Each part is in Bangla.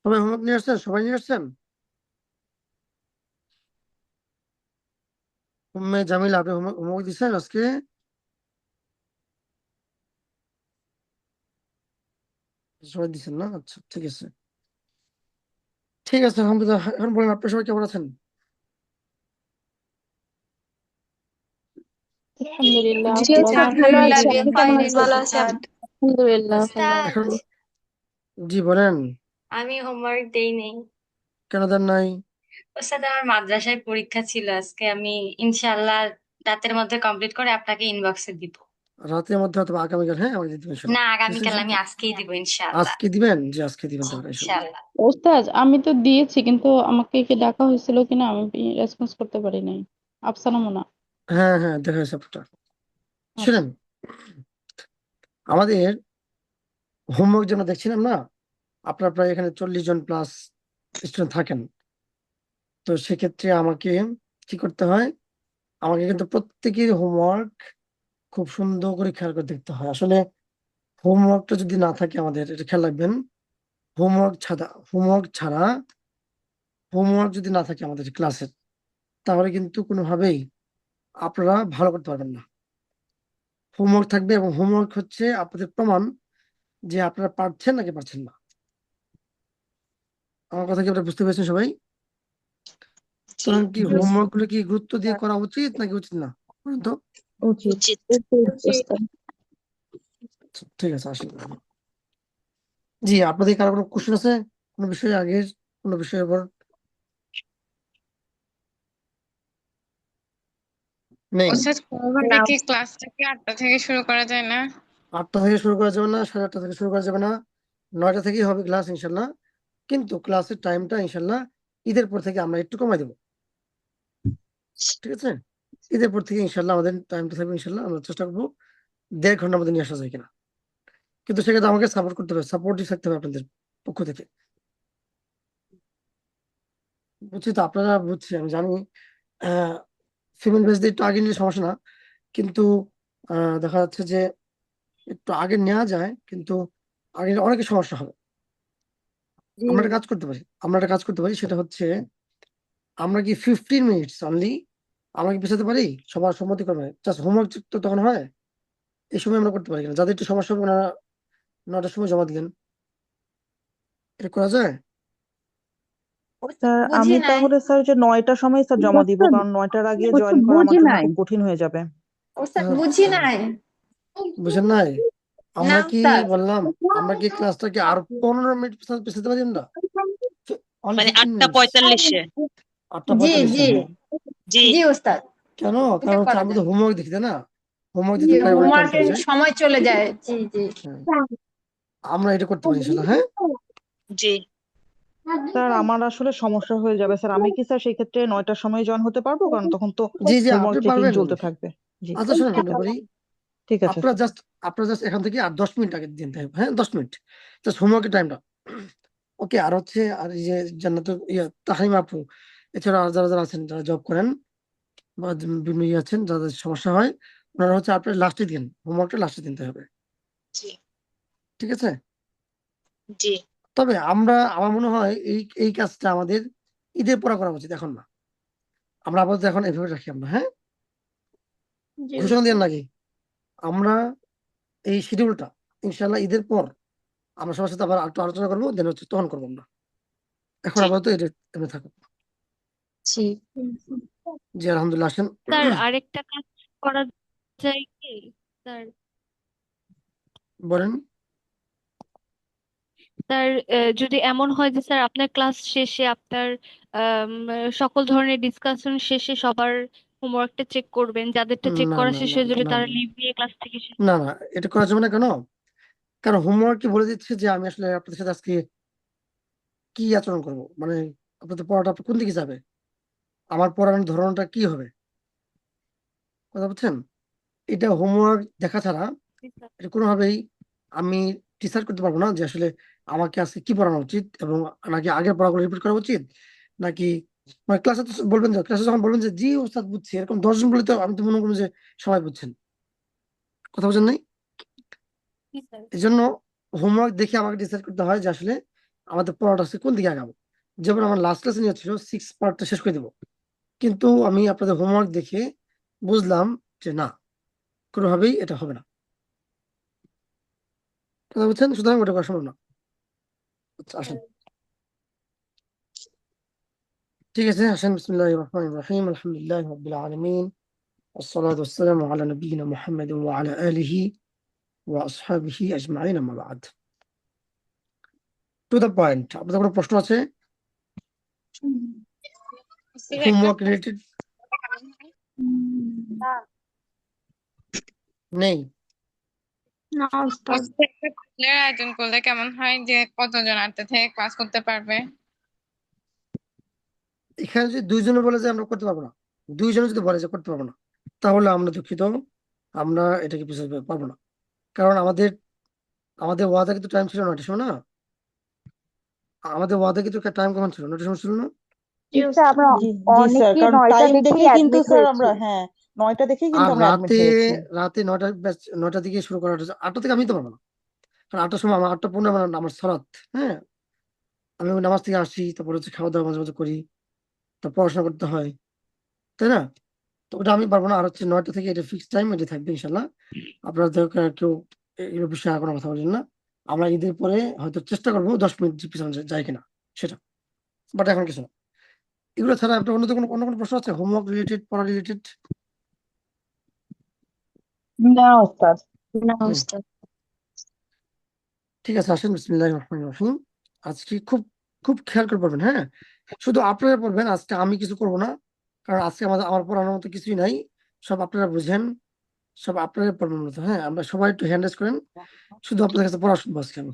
সবাই হোমওয়ার্ক নিয়ে আসছেন? সবাই নিয়ে আসছেন? উম্মে জামিলা, আপনি হোমওয়ার্ক দিচ্ছেন আজকে? সবাই দিচ্ছেন না? আচ্ছা, ঠিক আছে। ঠিক আছে, আলহামদুলিল্লাহ। এখন বলেন, আপনার সবাই কেমন আছেন? আলহামদুলিল্লাহ, জি ভালো স্যার, আছি। ভালো আপনি আছি। কেমন আপনি কেমন আছেন? আছেন? ভালো আছি। আলহামদুলিল্লাহ, ভালো উস্তাদ, এখন জি বলেন। আমি হোমওয়ার্ক দেই নাই। কেন দেন নাই? উস্তাদ, আমার মাদ্রাসায় পরীক্ষা ছিল আজকে। আমি ইনশাআল্লাহ রাতের মধ্যে কমপ্লিট করে আপনাকে ইনবক্সে দিব। রাতের মধ্যে অথবা আগামীকাল? হ্যাঁ, আমাকে দিবেন না, ইনশাল্লাহ। আগামীকাল আমি আজকেই দিব ইনশাআল্লাহ। আজকে দিবেন? জি, আজকে দিবেন জি তাহলে ইনশাল্লাহ। ইনশাআল্লাহ। ওস্তাদ, আমি তো দিয়েছি, কিন্তু আমাকে কি ডাকা হয়েছিল কিনা আমি রেসপন্স করতে পারি নাই। আফসানা মোনা। হ্যাঁ হ্যাঁ, দেখা যাচ্ছে আপনারটা। আচ্ছা। শুনেন, আমাদের হোমওয়ার্ক জন্য দেখছিলাম না, আপনার প্রায় এখানে 40 জন প্লাস স্টুডেন্ট থাকেন। তো সেক্ষেত্রে আমাকে কি করতে হয়, আমাকে কিন্তু প্রত্যেকের হোমওয়ার্ক খুব সুন্দর করে খেয়াল করে দেখতে হয়। আসলে হোমওয়ার্কটা যদি না থাকে আমাদের, এটা খেয়াল রাখবেন, হোমওয়ার্ক ছাড়া হোমওয়ার্ক যদি না থাকে আমাদের ক্লাসের, তাহলে কিন্তু কোনোভাবেই আপনারা ভালো করতে পারবেন না। হোমওয়ার্ক থাকবে, এবং হোমওয়ার্ক হচ্ছে আপনাদের প্রমাণ যে আপনারা পারছেন নাকি পারছেন না। আমার কথা কি আপনারা বুঝতে পেরেছেন সবাই? জি সুতরাং কি জি হোমওয়ার্ক গুলো কি গুরুত্ব দিয়ে করা উচিত নাকি উচিত না? বলুন তো। উচিত। উচিত। উচিত, ওস্তাদ। আচ্ছা, ঠিক আছে, আসেন। জি, আপনাদের কারো কোনো কোশ্চেন আছে কোনো বিষয়ে, আগের কোনো বিষয়ের উপর? নেই? ওস্তাদ, কোনোভাবে কি ক্লাসটাকে 8টা থেকে শুরু করা যায় না? 8টা থেকে শুরু করা যাবে না, 8:30 থেকে শুরু করা যাবে না, 9টা থেকেই হবে ক্লাস ইনশাল্লাহ। কিন্তু ক্লাসের টাইমটা ইনশাল্লাহ ঈদের পর থেকে আমরা একটু কমাই দেবো। ঠিক আছে? ঈদের পর থেকে ইনশাল্লাহ আমাদের টাইমটা থাকবে, ইনশাল্লাহ আমরা চেষ্টা করবো 1.5 ঘন্টার মধ্যে নিয়ে আসা যায় কিনা। কিন্তু সেক্ষেত্রে আমাকে সাপোর্ট করতে হবে, সাপোর্টিভ থাকতে হবে আপনাদের পক্ষ থেকে। বুঝছি তো, আপনারা, বুঝছি, আমি জানি ফিমেল বেসদের একটু আগে নিলে সমস্যা না, কিন্তু দেখা যাচ্ছে যে একটু আগে নেওয়া যায়, কিন্তু আগে নিলে অনেকের সমস্যা হবে। আমরা একটা কাজ করতে পারি, সেটা হচ্ছে আমরা কি 15 মিনিটস অনলি আমরা কি পেছাতে পারি? সবার সম্মতি করবে, জাস্ট হোমওয়ার্ক তো তখন হয়, এই সময় আমরা করতে পারি কিনা? যাদের একটু সমস্যা হবে ওনারা 9টার সময় জমা দিলেন, এটা করা যায়? স্যার, বুঝি আমি নাই। তাহলে স্যার যে 9টার সময় স্যার জমা দিব, ওস্তাদ, কারণ 9টার আগে ওস্তাদ জয়েন করা আমার বুঝি জন্য নাই। খুব কঠিন হয়ে যাবে। ওস্তাদ, বুঝি আচ্ছা, নাই। বুঝেন নাই? না আমরা কি উস্তাদ। বললাম, আমরা কি ক্লাসটাকে আর 15 মিনিট পেছাতে পারি আমরা? অনলি মানে 15 মিনিটস। 8টা 45-এ। 8:45, জি হ্যাঁ। জি। জি উস্তাদ, কেন? এটা কারণ হচ্ছে করা আমরা তো যায়। হোমওয়ার্ক দেখি, তাই না? হোমওয়ার্ক জি, দিতে প্রায় অনেক টাইম চলে হোমওয়ার্কের যায়। সময় চলে যায়। জি জি। হ্যাঁ, আমরা এটা করতে পারি ইনশাল্লাহ, হ্যাঁ। জি। স্যার, আমার আসলে সমস্যা হয়ে যাবে স্যার। আমি কি স্যার সেই ক্ষেত্রে 9টার সময় জয়েন হতে পারবো? কারণ তখন তো জি জি, হোমওয়ার্ক আপনি চেকিং পারবেন। চলতে থাকবে। জি। আচ্ছা শোনেন, আমরা করি, ঠিক আছে আপনারা স্যার। জাস্ট আপনারা জাস্ট এখান থেকে আর 10 মিনিট আগে দিতে হবে, হ্যাঁ, 10 মিনিট জাস্ট হোমওয়ার্কের টাইমটা। ওকে, আর হচ্ছে, আর এই যে জান্নাত, তাহরিমা আপু, এছাড়া আর যারা যারা আছেন, যারা জব করেন বা বিভিন্ন আছেন, যাদের সমস্যা হয়, ওনারা হচ্ছে আপনার লাস্টে দিন, হোমওয়ার্কটা লাস্টে দিতে হবে। জি। ঠিক আছে? জি। তবে আমার মনে হয় এই এই কাজটা আমাদের ঈদের পরে করা উচিত, এখন না। আমরা আপাতত এখন এভাবে রাখি আমরা, হ্যাঁ। জি ঘোষণা দিয়ে উস্তাদ। নাকি আমরা এই শিডিউলটা ইনশাল্লাহ ঈদের পর আমরা সবার সাথে আবার একটু আলোচনা করবো, দেন হচ্ছে তখন করবো আমরা। এখন জি। আপাতত এটা এমনি থাকুক। জি। জি, আলহামদুলিল্লাহ, আসেন। স্যার, আরেকটা কাজ করা যায় কি? স্যার, বলেন। স্যার, যদি এমন হয় যে স্যার আপনার ক্লাস শেষে আপনার আম, সকল ধরনের ডিসকাশন শেষে সবার হোমওয়ার্কটা চেক করবেন, যাদেরটা চেক না করা না শেষ না হয়ে যাবে না তারা না লিভ নিয়ে ক্লাস থেকে না না, এটা করা যাবে না। কেন? কারণ হোমওয়ার্ক কি বলে দিচ্ছে যে আমি আসলে আপনাদের সাথে আজকে কি আচরণ করব, মানে আপনাদের পড়াটা কোন দিকে যাবে, আমার পড়ানোর ধরনটা কি হবে। কথা বুঝছেন? এটা হোমওয়ার্ক দেখা ছাড়া শেষে। এটা কোনোভাবেই আমি ডিসাইড করতে পারবো না যে আসলে আমাকে আজকে কি পড়ানো উচিত, এবং নাকি আগের পড়াগুলো রিপিট করা উচিত, নাকি মানে ক্লাসে তো বলবেন, যে ক্লাসে যখন বলবেন যে জি ওস্তাদ বুঝছি, এরকম 10 জন বলে তো আমি তো মনে করবো যে সবাই বুঝছেন। কথা বুঝেন নাই? জি স্যার। এই জন্য হোমওয়ার্ক দেখে আমাকে ডিসাইড করতে হয় যে আসলে আমাদের পড়াটা আছে কোন দিকে আগাবো। যেমন আমার লাস্ট ক্লাসে নিয়ে ছিল 6 পার্টটা শেষ করে দেবো, কিন্তু আমি আপনাদের হোমওয়ার্ক দেখে বুঝলাম যে না, কোনোভাবেই এটা হবে না, কথা বুঝছেন, সুতরাং ওটা করা সম্ভব না। আচ্ছা আসেন, ঠিক আছে আসেন। বিসমিল্লাহির রহমানির রহিম, আলহামদুলিল্লাহি রাব্বিল আলামিন, والصلاة والسلام على نبينا محمد وعلى آله وأصحابه أجمعين أما بعد. টু দ্য পয়েন্ট, আপনাদের কোনো প্রশ্ন আছে হোমওয়ার্ক রিলেটেড? নেই? একটা ক্লাসের আয়োজন করলে কেমন হয়, যে কতজন আটটা থেকে ক্লাস করতে পারবে? এখানে যদি দুইজনে বলে যে আমরা করতে পারবো না, দুইজনে যদি বলে যে করতে পারবো না, তাহলে আমরা দুঃখিত, আমরা এটাকে বুঝতে পারবো না। কারণ আমাদের আমাদের ওয়াদা কিন্তু টাইম ছিল 9টার সময় না, আমাদের ওয়াদা কিন্তু টাইম কখন ছিল, 9টার সময় ছিল না? স্যার আমরা জি জি স্যার, অনেকে কারণ 9টা টাইম দেখেই দেখেই কিন্তু অ্যাডমিট স্যার হয়েছি। আমরা, হ্যাঁ 9টা দেখেই কিন্তু আর আমরা অ্যাডমিট রাতে হয়েছি। রাতে 9টা দিকে শুরু করা হচ্ছে, 8টা থেকে আমি তো পারবো না, কারণ 8টার সময় আমার 8টা 15 আমার সালাত, হ্যাঁ আমি ওই নামাজ থেকে আসি, তারপর হচ্ছে খাওয়া দাওয়া মাঝে মাঝে করি, তারপর পড়াশোনা করতে হয়, তাই না? তো ওটা আমি পারবো না। আর হচ্ছে 9টা থেকে এটা ফিক্সড টাইম, এটা থাকবে ইনশাল্লাহ। আপনারা কেউ এর বিষয়ে আর কোনো কথা বলছেন না। আমরা ঈদের পরে হয়তো চেষ্টা করবো 10 মিনিট পিছনে যায় কিনা সেটা, বাট এখন কিছু না। এগুলো ছাড়া আপনার অন্য কোনো প্রশ্ন আছে হোমওয়ার্ক রিলেটেড, পড়া রিলেটেড? না ওস্তাদ। না হুম, ওস্তাদ। ঠিক আছে আসেন। বিসমিল্লাহির রহমানির রহিম। আজকে খুব খুব খেয়াল করে পড়বেন, হ্যাঁ শুধু আপনারা পড়বেন, আজকে আমি কিছু করবো না, কারণ আজকে আমার পড়ানোর মতো কিছুই নাই, সব আপনারা বুঝেন, সব আপনারা পড়বেন মূলত। হ্যাঁ আমরা সবাই একটু হ্যান্ড রেজ করেন, শুধু আপনাদের কাছে পড়া শুনবো আজকে আমি।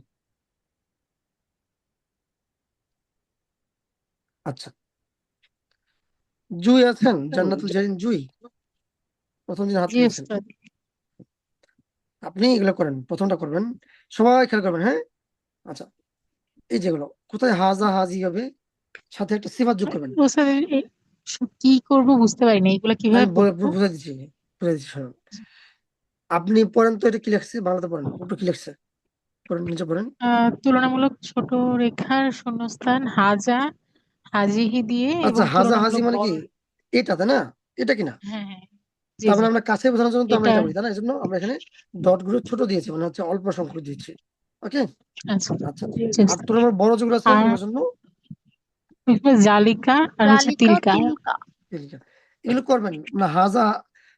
আচ্ছা, জুই আছেন? জান্নাতুল জারিন জুই, প্রথম দিন হাত জি তুলেছেন। ওস্তাদ। আপনি এগুলো করেন, প্রথমটা করবেন, সবাই খেয়াল করবেন, হ্যাঁ। আচ্ছা, এই যেগুলো কোথায় হাজা হাজি হবে, সাথে একটা সিফাত যোগ করবেন। ওস্তাদ কি করব বুঝতে পারি না, এগুলা আমি কিভাবে পড়বো? বুঝে দিচ্ছি শুনুন। আপনি পড়েন তো, এটা কি লিখছে বাংলাতে পড়েন, একটু কি লিখছে পড়েন, নিচে পড়েন। তুলনামূলক ছোট রেখার শূন্যস্থান হাজা হাজিহি দিয়ে আচ্ছা, এবং হাজা হাজি তুলনামূলক মানে কি বড়। এটা, তাই না? এটা কিনা? হ্যাঁ হ্যাঁ, জি তার জি, মানে আমরা কাছে বোঝানোর জন্য তো আমরা এটা। এটা বলি, তাই না? এই জন্য আমরা এখানে ডট গুলো ছোট দিয়েছি, মানে হচ্ছে অল্প সংখ্যক দিয়েছি। ওকে, আচ্ছা, আচ্ছা। জি আর ওস্তাদ। তোর আমার বড় যেগুলো আছে আর ওগুলোর জন্য জালিকা আর হচ্ছে তিলকা। এলিকা। এগুলো করবেন না, হাজা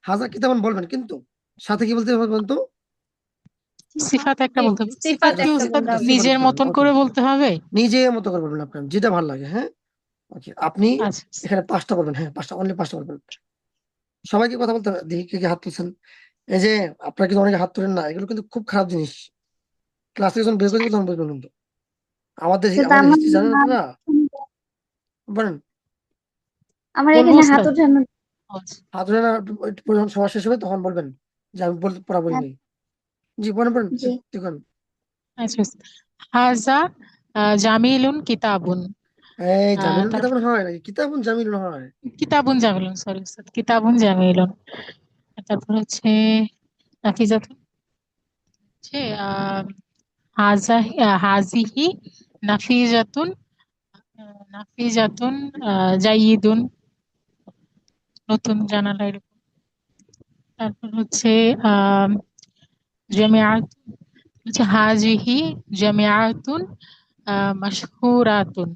হাজা কি তেমন বলবেন, কিন্তু সাথে কি বলতে হবে বলুন তো? সিফাত একটা বলতে হবে। সিফাত একটা কি সিফাত, উস্তাদ একটা সিফাত নিজের দিতে হবে। মতন ওকে, করে বলতে হবে? নিজের মতো করে বলবেন, আপনার যেটা ভালো লাগে, হ্যাঁ। ওকে, আপনি আচ্ছা এখানে 5টা বলবেন, হ্যাঁ 5টা, অনলি 5টা বলবেন। সবাইকে কথা বলতে হবে, দেখি কে কে হাত তুলছেন। এই যে আপনারা কিন্তু অনেকে হাত তোলেন না, এগুলো কিন্তু খুব খারাপ জিনিস। ক্লাস থেকে যখন বের করে দিবে তখন বুঝবেন কিন্তু। আমাদের সেটা আমাদের আমার হিস্ট্রি জানেন আপনারা? বলেন, আমার বলবো এখানে হাত উস্তাদ? ওঠানো। আচ্ছা, হাত ধরে না, যখন সভা শেষ হবে তখন বলবেন যে আমি বলতে পড়া বলি নাই। জি বলেন বলেন, জি দেখুন। আচ্ছা উস্তাদ। হাজা জামিলুন কিতাবুন। এই জামিলুল তারপর কিতাবুন হয় নাকি, কিতাবুন জামিলুন হয়? কিতাবুন জামিলুন, সরি উস্তাদ, কিতাবুন জামিলুন। তারপর হচ্ছে নাফিজাতুন, হচ্ছে হাজা হাজিহি নাফিজাতুন, নাফিজাতুন জাইয়িদুন, নতুন জানালা এরকম। তারপর হচ্ছে আহ জামিআত, হচ্ছে হাজিহি জামিআতুন মাশহুরাতুন।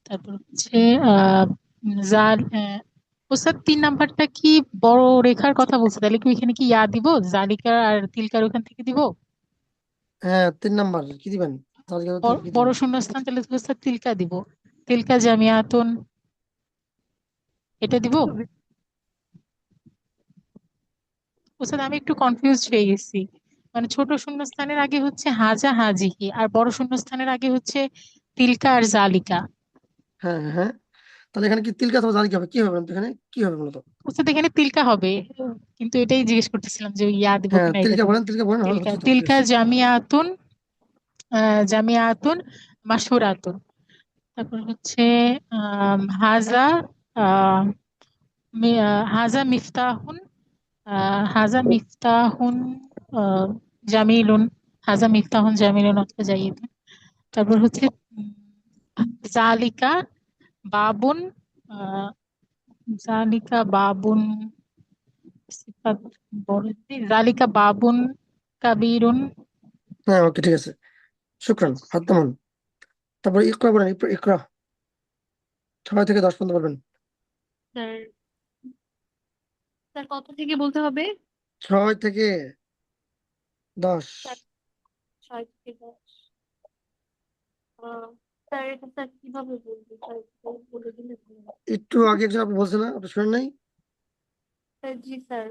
তারপর হচ্ছে আহ জাল ওস্তাদ 3 নাম্বারটা কি বড় রেখার কথা বলছে, তাহলে কি এখানে কি ইয়া দিব, জালিকা আর তিলকার ওখান থেকে দিব? হ্যাঁ 3 নাম্বার কি দিবেন, তাহলে কি বড় দিবেন? শূন্যস্থান তাহলে তো ওস্তাদ তিলকা দিব, তিলকা জামিয়াতুন, এটা দিব। ওস্তাদ আমি একটু কনফিউজ হয়ে গেছি, মানে ছোট শূন্যস্থানের আগে হচ্ছে হাজা হাজিহি, আর বড় শূন্যস্থানের আগে হচ্ছে তিলকা আর জালিকা। হ্যাঁ হ্যাঁ, তাহলে এখানে কি তিলকা অথবা জালি কি হবে, কি হবে বলুন তো, এখানে কি হবে মূলত? ওস্তাদ এখানে তিলকা হবে, কিন্তু এটাই জিজ্ঞেস করতেছিলাম যে ইয়া দিব হ্যাঁ কিনা এটা তিলকা দিব। বলেন, তিলকা বলেন, তিলকা হচ্ছে তো ঠিক তিলকা আছে। জামিয়াতুন, জামিয়াতুন মাশহুরাতুন। তারপর হচ্ছে হাজা আহ হাজা মিফতাহুন, হাজা মিফতাহুন আহ, জামিলুন, হাজা মিফতাহুন জামিলুন অথবা জাইয়িদুন। তারপর হচ্ছে জালিকা বাবুন, আহ, জালিকা বাবুন সিফাত বলতে জালিকা বাবুন কাবিরুন। হ্যাঁ, ওকে, ঠিক আছে, শুক্রান, হাত নামান। তারপরে ইকরা বলেন, ইকরা 6 থেকে 10 পর্যন্ত বলবেন। স্যার স্যার কত থেকে বলতে হবে? 6 থেকে 10। স্যার 6 থেকে 10। স্যার এটা স্যার কিভাবে বলবো? স্যার একটু বলে দিলে ভালো হয়। একটু আগে একজন আপনি বলছেন না, আপনি শুনেন নাই? স্যার জি স্যার।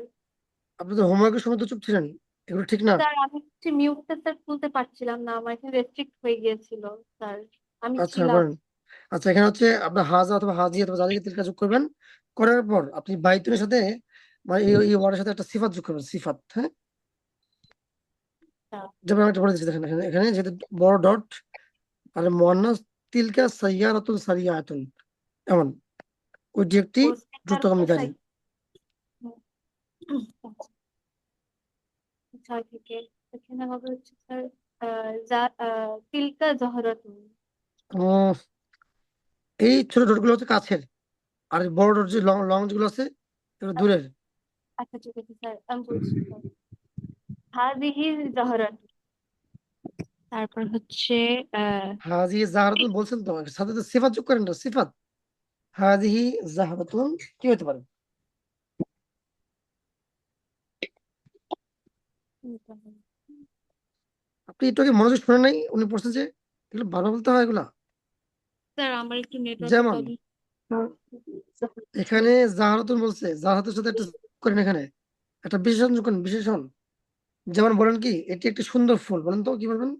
আপনি তো হোমওয়ার্কের সময় তো চুপ ছিলেন, এগুলো ঠিক না। স্যার আমি হচ্ছে মিউটটা স্যার খুলতে পারছিলাম না, আমার এখানে রেস্ট্রিক্ট হয়ে গিয়েছিল স্যার। আমি আচ্ছা, ছিলাম। করেন। আচ্ছা, এখানে হচ্ছে আপনার হাজা অথবা হাজি অথবা জালিকে তিলকা যোগ করবেন। করার পর আপনি বাইতুনের সাথে মানে এই ওয়ার্ডের সাথে একটা সিফাত যোগ করবেন, সিফাত, হ্যাঁ। স্যার যেমন আমি একটা বলে দিচ্ছি, দেখেন এখানে এখানে যেহেতু বড় ডট আর মুয়ান্নাস, তিলকা সাইয়ারাতুন সারিয়াতুন, এমন ওইটি একটি ও স্যার দ্রুতগামী গাড়ি। 6 থেকে এখানে হবে হচ্ছে স্যার তিলকা জহরাতুন। উম, এই ছোট ডট গুলো হচ্ছে কাছের, আর বড় ডট যে লং লং যেগুলো আছে এগুলো দূরের। আচ্ছা ঠিক আছে স্যার, আমি বলছি স্যার। হাদিহি জহরাতুন। তারপর হচ্ছে হাজি জাহারাতুন বলছেন তো, সাথে তো সিফাত যোগ করেন না, সিফাত। হাজিহি জাহারাতুন কি হতে পারে? আপনি একটু আগে মনোযোগ শুনেন নাই? উনি বলছেন যে এগুলো বারবার বলতে হয় এগুলা। স্যার আমার একটু নেটওয়ার্কের যেমন প্রবলেম। এখানে জাহারাতুন বলছে, জাহারাতের সাথে একটা করেন, এখানে একটা বিশেষণ যোগ করেন, বিশেষণ। যেমন বলেন কি এটি একটি সুন্দর ফুল, বলেন তো কি বলবেন?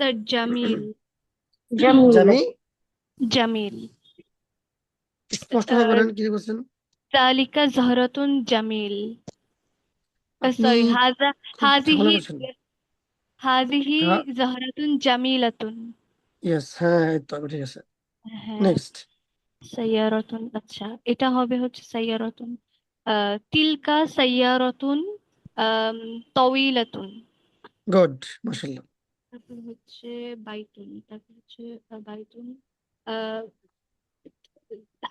স্যার জামিল। জামিল। জামি। জামিল। স্পষ্ট ভাবে বলেন কি বলছেন। তালিকা জহরাতুন জামিল। আপনি সরি, হাজা খুব ঝামেলা হাদিহি করছেন। হাদিহি জহরাতুন জামিলাতুন। ইয়েস, হ্যাঁ, এই তো ঠিক আছে। হ্যাঁ, নেক্সট। সাইয়ারাতুন। আচ্ছা, এটা হবে হচ্ছে সাইয়ারাতুন। তিলকা সাইয়ারাতুন আম, তওয়িলাতুন। গুড, মাশাআল্লাহ। তারপর হচ্ছে বাইতুন। তারপর হচ্ছে বাইতুন। আহ,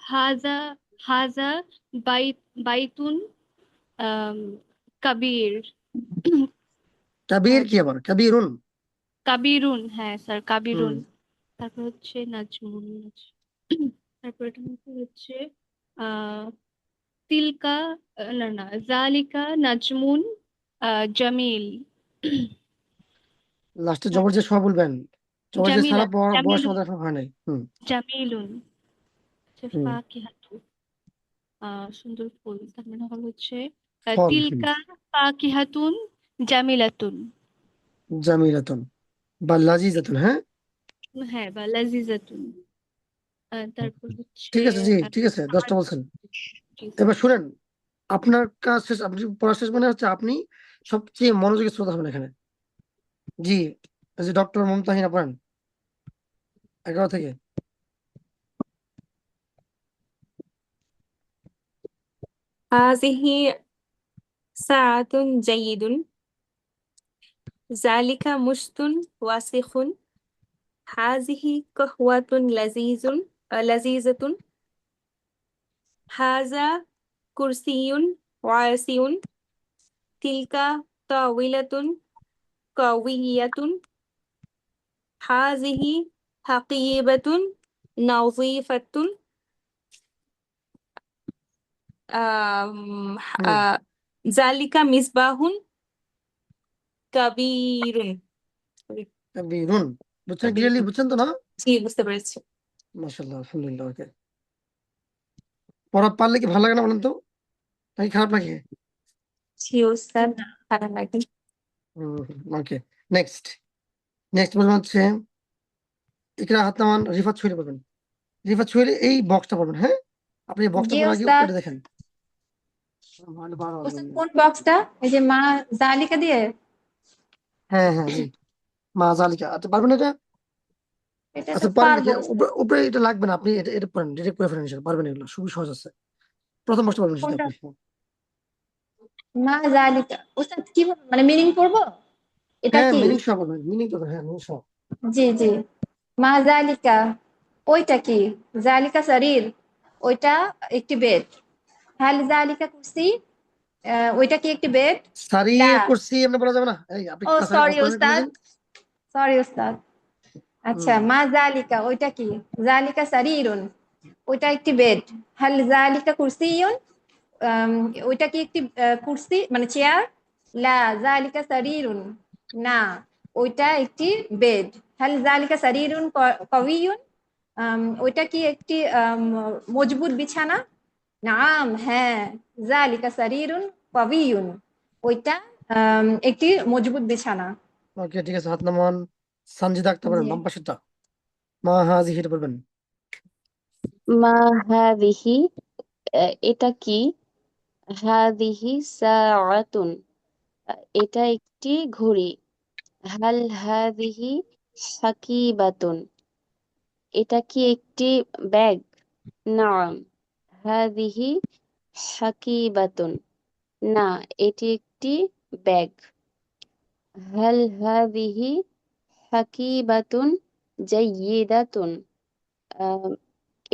হাজা হাজা বাইতুন আম, কাবির। কাবির কি আবার? কাবিরুন। কাবিরুন, হ্যাঁ স্যার, হুম। কাবিরুন। তারপর হচ্ছে নাজমুন। তারপর এটা হচ্ছে আহ তিলকা, না না, জালিকা নাজমুন জামিল। লাস্টে জবর যে সব বলবেন, জবর যে জামিলা সারা বয়স জামিলুন আমাদের এখন হয় নাই। হুম। জামিলুন। হচ্ছে হুম। ফাকিহাতু, সুন্দর ফুল। তার মানে হবে হচ্ছে ফল। হুম। তিলকা ফাকিহাতুন জামিলাতুন। জামিলাতুন বা লাজিজাতুন, হ্যাঁ। হ্যাঁ, বা লাজিজাতুন। তারপর হচ্ছে ঠিক আছে, জি, ঠিক আছে, 10টা বলছেন। জি স্যার। এবার শুনেন, আপনার কাজ শেষ, আপনি পড়া শেষ মানে হচ্ছে আপনি সবচেয়ে মনোযোগী শ্রোতা হবেন এখানে। জি, এই যে ডক্টর মুমতাহিনা পড়েন 11 থেকে। هذه ساعة جيد. ذلك مشط واسخ. هذه قهوة لذيذة. هذا كرسي واسع. تلك طاولة قوية. هذه حقيبة نظيفة. ذلك مصباح كبير. কাবিরুন, বুঝছেন? كبير ক্লিয়ারলি বুঝছেন তো না? জি, বুঝতে পেরেছি। মাশাআল্লাহ, আলহামদুলিল্লাহ। ওকে, পড়া পারলে কি ভালো লাগে না বলেন তো, নাকি খারাপ লাগে? জি ওস্তাদ, ভালো লাগে। ওকে, নেক্সট। নেক্সট বলবেন হচ্ছে ইকরা হাত নামান, রিফাত ছুঁইলে বলবেন। রিফাত ছুঁইলে এই বক্সটা পড়বেন, হ্যাঁ। আপনি বক্সটা জি পড়ার আগে ওস্তাদ। এটা দেখেন। ওস্তাদ কোন বক্সটা? এই যে মা জালিকা দিয়ে? হ্যাঁ, হ্যাঁ, জি, মা জালিকা। আচ্ছা, পারবেন এটা? এটা তো আচ্ছা, পারেন নাকি? পারবো ওস্তাদ। উপরে এটা লাগবে না, আপনি এটা এটা পড়েন, ডিরেক্ট করে ফেলেন, ইনশাআল্লাহ পারবেন, এগুলো খুবই সহজ আছে। প্রথম বক্সটা পারবেন সেটা কোনটা? আপনি। মা জালিকা ওস্তাদ কি মানে মিনিং করবো? এটা হ্যাঁ, কি? মিনিং সহ পারবেন, মিনিং তো, হ্যাঁ, মিনিং সহ। জি জি। মা জালিকা। ওইটা কি? জালিকা সারির, ওইটা একটি বেড। হাল জালিকা কুরসি, ওইটা কি একটি বেড? সারি লা। কুরসি এমনি বলা যাবে না। এই আপনি ও ক্লাসে সরি বসতে উস্তাদ, কোনোদিন? সরি উস্তাদ। আচ্ছা, হুম মা জালিকা, ওইটা কি? জালিকা সারিরুন, ওইটা একটি বেড। হাল জালিকা কুরসিয়ুন, ওইটা কি একটি কুরসি মানে চেয়ার? লা জালিকা সারিরুন, না ওইটা একটি বেড। হাল জালিকা সারিরুন কওয়িয়ুন, ওইটা কি একটি মজবুত বিছানা? নাম, হ্যাঁ, জালিকা সারিরুন কওয়িয়ুন, ওইটা একটি মজবুত বিছানা। ওকে ঠিক আছে, হাত নামান। সানজিদা আক্তার বলেন, জি। বাম পাশেরটা। মা হাজিহি এটা বলবেন। মা হাদিহি, এটা কি? হাদিহি সাআতুন, এটা একটি ঘড়ি। হাল হাদিহি হাকিবাতুন, এটা কি একটি ব্যাগ? নাম, হাদিহি হাকিবাতুন, না এটি একটি ব্যাগ। হাল হাদিহি হাকিবাতুন জাইয়িদাতুন,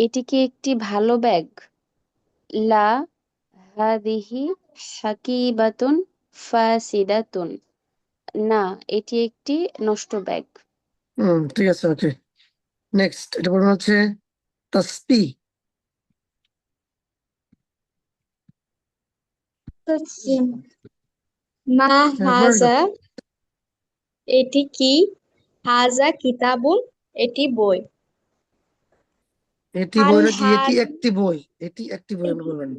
এটি কি একটি ভালো ব্যাগ? লা হাদিহি হাকিবাতুন ফাসিদাতুন, না এটি একটি নষ্ট ব্যাগ। ঠিক আছে, ওকে নেক্সট এটা বলবেন হচ্ছে তাসবিহ। মা হ্যাঁ বলেন না। হাজা, এটি কি? হাজা কিতাবুন, এটি বই। এটি হাল বইটা কি? এটি হাজ, একটি বই, এটি একটি বই আপনি বলবেন।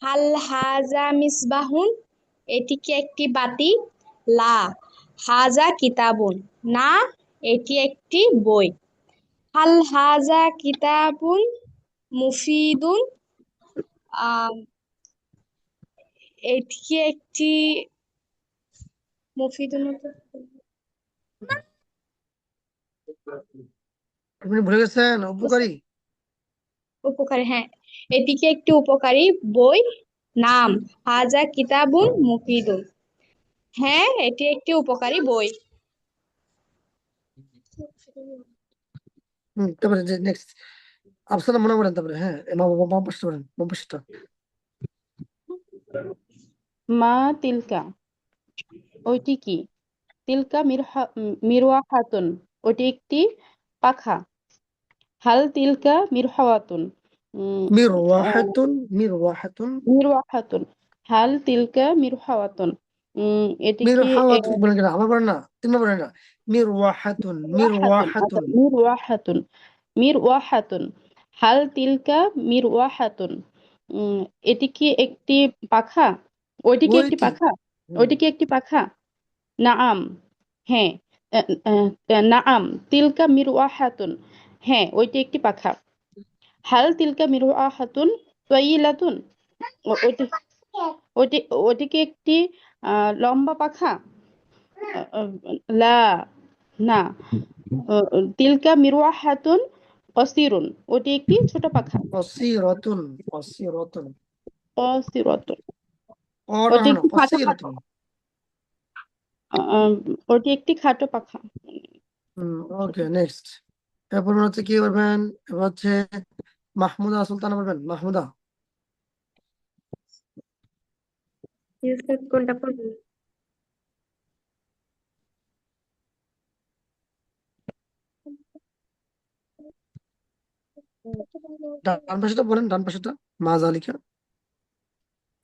হাল হাজা মিসবাহুন, এটি কি একটি বাতি? লা হাজা কিতাবুন, না এটি একটি বই। হাল হাজা কিতাবুন মুফিদুন, এটি কি একটি মুফিদুন, আপনি ভুলে গেছেন উপকারী। উপকারী, হ্যাঁ এটি কি একটি উপকারী বই? নাম হাজা কিতাবুন মুফিদুন, হ্যাঁ এটি একটি উপকারী বই। তারপরে যে নেক্সট আফসানা মনে বলেন, তারপরে হ্যাঁ বাম পাশে বলেন, বাম পাশেরটা। মা তিলকা, ওইটি কি? তিলকা মিরওয়াহাতুন, ওটি একটি পাখা। হাল তিলকা মিরহাওয়াতুন, মিরওয়াহাতুন, মিরওয়াহাতুন, মিরওয়াহাতুন, হাল তিলকা মিরহাওয়াতুন, এটি কি মিরহাওয়াত বলেন কেন? আবার বলেন না, তিনবার বলেন না। মিরওয়াহাতুন, মিরওয়াহাতুন, আচ্ছা মিরওয়াহাতুন। মিরওয়াহাতুন, মিরওয়াহাতুন, হাল তিলকা মিরওয়াহাতুন, এটি কি একটি পাখা? ওইটি কি একটি ওইটি পাখা? ওইটি কি একটি পাখা? নাআম, হ্যাঁ, নাআম তিলকা মিরওয়াহাতুন, হ্যাঁ ওইটি একটি পাখা। হাল তিলকা মিরওয়াহাতুন তাওয়িলাতুন, ওইটি ওইটি ওইটি কি একটি লম্বা পাখা? লা, না, তিলকা মিরওয়াহাতুন কসিরুন, ওটি একটি ছোট পাখা। কসিরাতুন, কসিরাতুন, কসিরাতুন, ওটা ওটি হবে না, একটি খাটো পাখা। কসিরাতুন। ওটি একটি খাটো পাখা। ওকে নেক্সট এরপর হচ্ছে কি করবেন? এবার হচ্ছে মাহমুদা সুলতানা বলবেন, মাহমুদা। কোনটা পড়বো? ডান পাশেটা বলেন, ডান পাশেটা। মা জালিকা।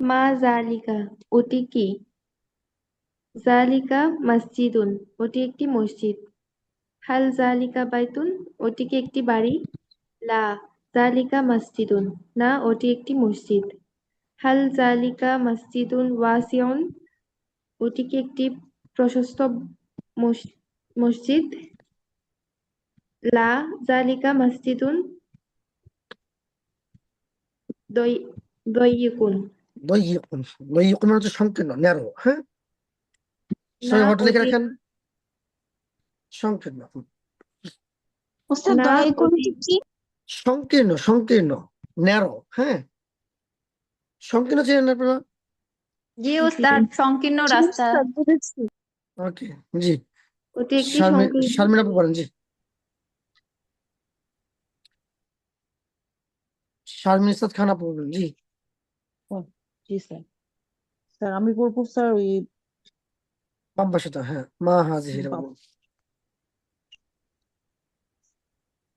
মা জালিকা, ওটি কি? জালিকা মসজিদুন, ওটি একটি মসজিদ। হাল জালিকা বাইতুন, ওটি কি একটি বাড়ি? লা জালিকা মসজিদুন, না ওটি একটি মসজিদ। হাল জালিকা মসজিদুন ওয়াসিউন, ওটি কি একটি প্রশস্ত মসজিদ? লা জালিকা মসজিদুন দয়িকুন, দয়িকুন, দয়িকুন মানে হচ্ছে সংকীর্ণ, ন্যারো। হ্যাঁ, না সবাই হটে লিখে ওটি রাখেন, সংকীর্ণ। ওস্তাদ না দয়াকুন ওটি কি? সংকীর্ণ, সংকীর্ণ, ন্যারো। হ্যাঁ, সংকীর্ণ ছিলেন আপনারা? জি উস্তাদ, সংকীর্ণ জি রাস্তা। ওস্তাদ, বুঝেছি। ওকে জি। ওটি একটি শারমিন আপু বলেন জি। শারমিন ইসরাত খান আপু বলবেন। জি, ও, জি স্যার। স্যার আমি বলবো স্যার ওই বাম পাশেটা, হ্যাঁ, মা হাজিহি এটা বলবো।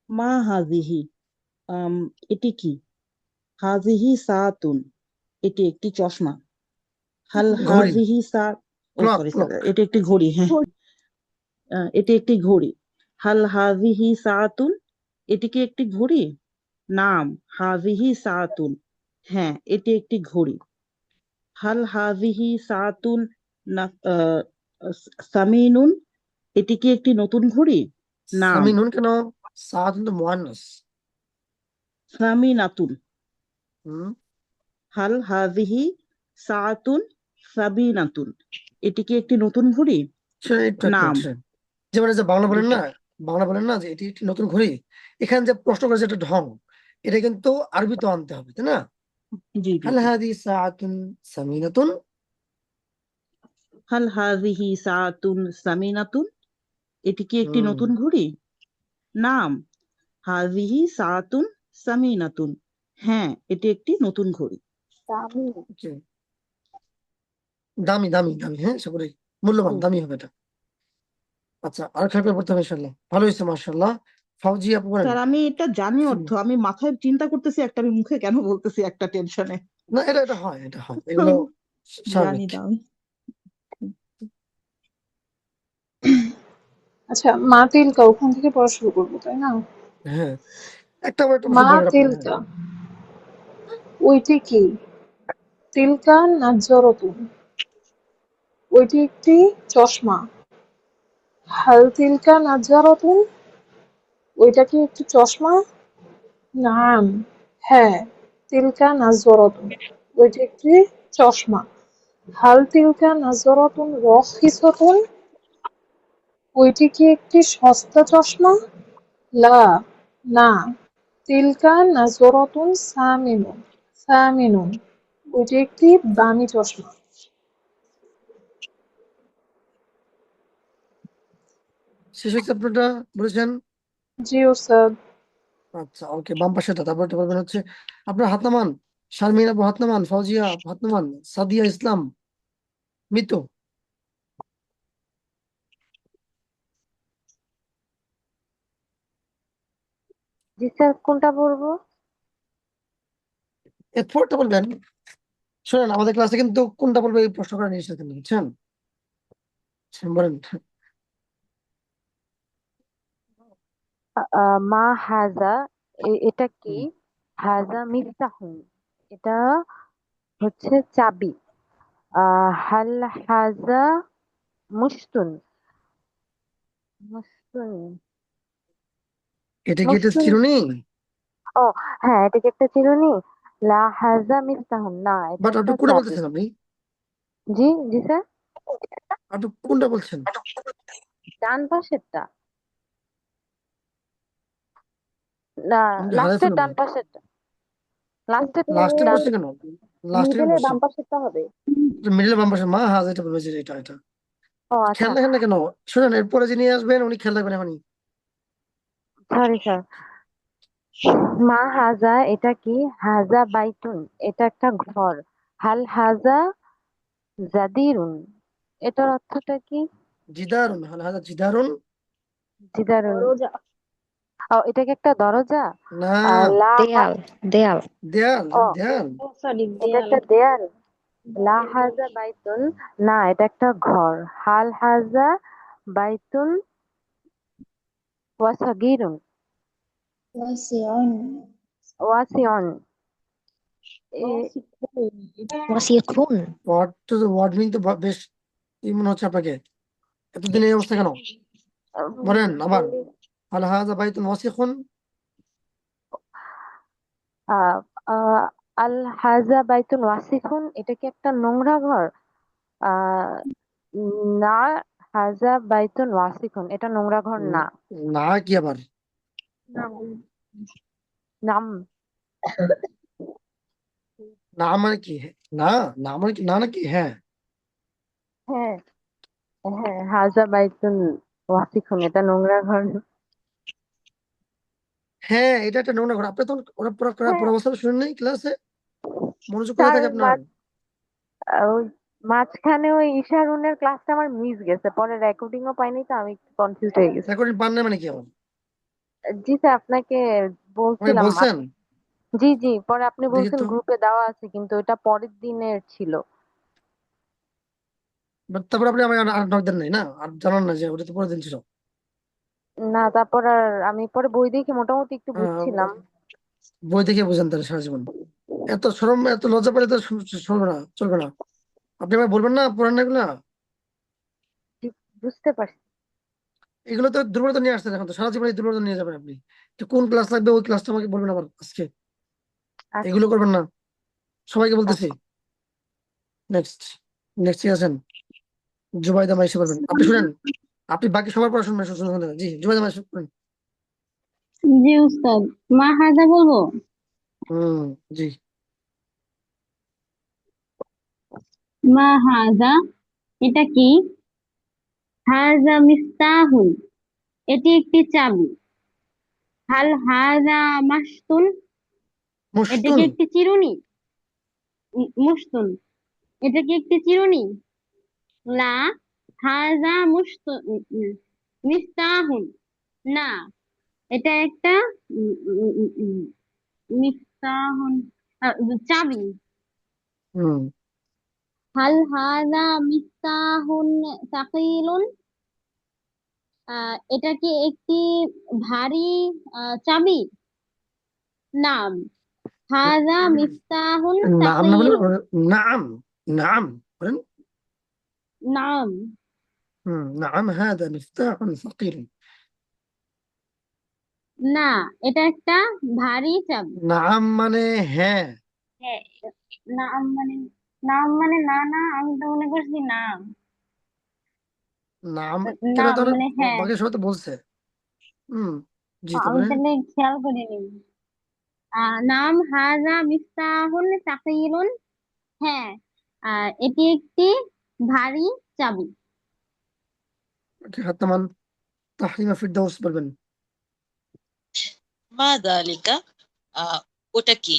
মা হাজিহি, এটি কি? হাজিহি সাতুন, এটি একটি চশমা। হাল ঘড়ি, হাজিহি সা ও ক্লক সরি স্যার, ক্লক। এটি একটি ঘড়ি, হ্যাঁ। এটি একটি ঘড়ি। হাল হাজিহি সাতুন, এটি কি একটি ঘড়ি? নাম হাজিহি সাতুন, হ্যাঁ এটি একটি ঘড়ি। হাল হাজিহি সাতুন না সামিনুন, এটি কি একটি নতুন ঘড়ি? নাম সামিনুন কেন? সাত কিন্তু মুয়ান্নাস। সামিনাতুন। হুম, হাল হাজিহি সাতুন সাবিনাতুন, এটি কি একটি নতুন ঘড়ি? সেটা একটু একটু নাম একটু। যেমন এই যে বাংলা জি বলেন না, স্যার। বাংলা বলেন না যে এটি একটি নতুন ঘড়ি, এখানে যে প্রশ্ন করেছে একটা ঢং, এটা কিন্তু আরবিতে আনতে হবে, তাই না? জি জি হাল জি। হাদি সাআতুন সামিনাতুন। হাল হাজিহি সাতুন সামিনাতুন, এটি কি একটি হুম, নতুন ঘড়ি? নাম হাজিহি সাতুন সামিনাতুন, হ্যাঁ এটি একটি নতুন ঘড়ি। okay. দামি দামি দামি, হ্যাঁ সকলে মূল্যবান দামি হবে এটা। আচ্ছা, আর খেয়াল করে পড়তে হবে ইনশাল্লাহ। ভালো হয়েছে মাশাআল্লাহ। ফাউজি আপু বলেন। স্যার আমি এটা জানি অর্থ, আমি মাথায় চিন্তা করতেছি একটা, আমি মুখে কেন বলতেছি একটা টেনশনে। না, এটা এটা হয়, এটা হয়, এগুলো জানি স্বাভাবিক। না আমি। আচ্ছা, মা তিলকা ওখান থেকে পড়া শুরু করবো তাই না? হ্যাঁ, একটা আবার একটা মা ভালো করে পড়েন, হ্যাঁ। তিলকা, ওইটি কি? তিলকা নাজ্জারাতুন, ওইটি একটি চশমা। হাল তিলকা নাজ্জারাতুন, ওইটা কি একটি চশমা? নাম, হ্যাঁ, তিলকা নাজ্জারাতুন, ওইটি একটি চশমা। হাল তিলকা নাজ্জারাতুন রখিসাতুন, ওইটি কি একটি সস্তা চশমা? লা, না, তিলকা নাজরাতুন সামিনুন, সামিনুন, ওইটি একটি দামি চশমা। শেষ হয়েছে আপনারটা বলেছেন। জি ওস্তাদ। আচ্ছা, ওকে, বাম পাশেটা। তারপরটা বলবেন হচ্ছে আপনার হাত নামান। শারমিন আপু হাত নামান, ফাউজিয়া হাত নামান, সাদিয়া ইসলাম মিতু। জি স্যার, কোনটা বলবো? এরপরটা বলবেন। শোনেন, আমাদের ক্লাসে কিন্তু কোনটা বলবে এই প্রশ্ন করা নিষেধ কিন্তু, বুঝছেন? বলেন। মা হাজা, এটা কি? হাজা মিফতাহুন, এটা হচ্ছে চাবি। হাল হাজা মুশতুন, মুশতুন, এটা কি এটা মুশতুন, চিরুনি? ও হ্যাঁ, এটা কি একটা চিরুনি? লা হাজা মিফতাহুন, না এটা বাট আপনি একটা কোনটা চাবি। বলতেছেন আপনি? জি জি স্যার, আপনি কোনটা বলছেন? ডান পাশেরটা, না আমি হারাই লাস্টের ফেললাম। ডান পাশেরটা, লাস্টের লাস্টে ডান, বসে কেন? লাস্টে কেন মিডলের বসে? বাম পাশেরটা হবে। মিডিলে বাম পাশে মা হাজ, এটা বলবে যে এটা এটা। ও আচ্ছা, খেয়াল রাখেন না কেন? শুনেন, এরপরে যিনি আসবেন উনি খেয়াল রাখবেন এখনই। Sorry sir. মা হাজা, এটা কি? হাজা বাইতুন, এটা একটা ঘর। হাল হাজা জাদিরুন, এটার অর্থটা কি? জিদারুন, হাল হাজা জিদারুন। জিদারুন, ও এটা কি একটা দরজা? না, লা দেয়াল, দেয়াল। দেয়াল ও দেয়াল। সরি, এটা দেয়াল। একটা দেয়াল। লা হাজা বাইতুন, না এটা একটা ঘর। হাল হাজা বাইতুন ওয়াসাগিরুন, ওয়াসিউন, ওয়াসিউন, ওয়াসিকুন। ওয়ার্ড মিনিং তো বেশ কি মনে হচ্ছে আপনাকে? এতদিন এই অবস্থা কেন? বলেন আবার। হাল হাজা বাইতুন ওয়াসিখুন। আহ আহ, আল হাজা বাইতুন ওয়াসিকুন, এটা কি একটা নোংরা ঘর? আহ না, হাজা বাইতুন ওয়াসিকুন, এটা নোংরা ঘর না। না কি আবার? নাম, না মানে কি? না, না মানে কি? না নাকি হ্যাঁ? হ্যাঁ হ্যাঁ, হাজা বাইতুন ওয়াসিকুন, এটা নোংরা ঘর না। হ্যাঁ, এটা একটা নোংরা ঘর। আপনি তো ওরা পুরো হ্যাঁ পুরো অবস্থা শুনেন নাই ক্লাসে? মনোযোগ কোথায় স্যার থাকে আপনার? ওই মাঝখানে ওই ইশারুনের ক্লাসটা আমার মিস গেছে, পরে রেকর্ডিংও পাইনি, তো আমি একটু কনফিউজ হয়ে গেছি। রেকর্ডিং পান না মানে কি আমার? জি স্যার, আপনাকে আমাকে বলছিলাম বলছেন? জি জি, পরে আপনি দেখি বলছেন তো। গ্রুপে দেওয়া আছে, কিন্তু এটা পরের দিনের ছিল। বাট তারপর আপনি আমাকে আর নক দেন নাই না? আর জানান না যে ওটা তো পরের দিন ছিল। না, তারপর আর আমি পরে বই দেখে মোটামুটি একটু আহ, বুঝছিলাম। বই দেখে বোঝেন তাহলে সারা জীবন। এত শরম এত লজ্জা পেলে তো চলবে না, চলবে না। আপনি আমাকে বলবেন না পুরান এগুলা? জি, বুঝতে পারছি। এগুলো তো দুর্বলতা নিয়ে আসছেন, এখন তো সারা জীবন এই দুর্বলতা নিয়ে যাবেন আপনি। তো কোন ক্লাস লাগবে ওই ক্লাসটা আমাকে বলবেন আবার আজকে। এগুলো আচ্ছা করবেন না, সবাইকে বলতেছি। আচ্ছা। নেক্সট, নেক্সট ঠিক আছেন? জুবাইদা মাইশা বলবেন। আপনি শুনেন, আপনি বাকি সবার পড়া শুনবেন, শুনুন। জি, জুবাইদা মাইশা বলবেন। জি উস্তাদ, মা হাজা বলবো। হুম, জি। মা হাজা, এটা কি? হাজা মিফতাহুন, এটি একটি চাবি। হাল হাজা মাসতুন, এটা কি মুশতুন। একটি চিরুনি? মুসতুন, এটা কি একটি চিরুনি? লা হাজা মুসতুন মিফতাহুন, না, এটা একটা উম, উম, উম, উম, মিফতাহুন, চাবি। হুম, হাল হাজা মিফতাহুন সাকিলুন, এটা কি একটি ভারী চাবি? নাম, হাজা মিফতাহুন নাম না বলে সাকিলুন। নাম, নাম বলেন। নাম, নাম হাদা মিফতাহুন সাকির। না, এটা একটা ভারী চাবি। নাম মানে হ্যাঁ। হ্যাঁ, নাম মানে, নাম মানে না না, আমি তো মনে করছি নাম। নাম কেন নাম তাহলে? মানে হ্যাঁ, বাকি সবাই তো বলছে। হুম, জি, আমি তারপরে? তাহলে খেয়াল করিনি। নাম হাজা মিফতাহুন সাকিলুন, হ্যাঁ, এটি একটি ভারী চাবি। হাত্তামান তাহরিমা ফিরদাউস বলবেন। মা দালিকা, ওটা কি?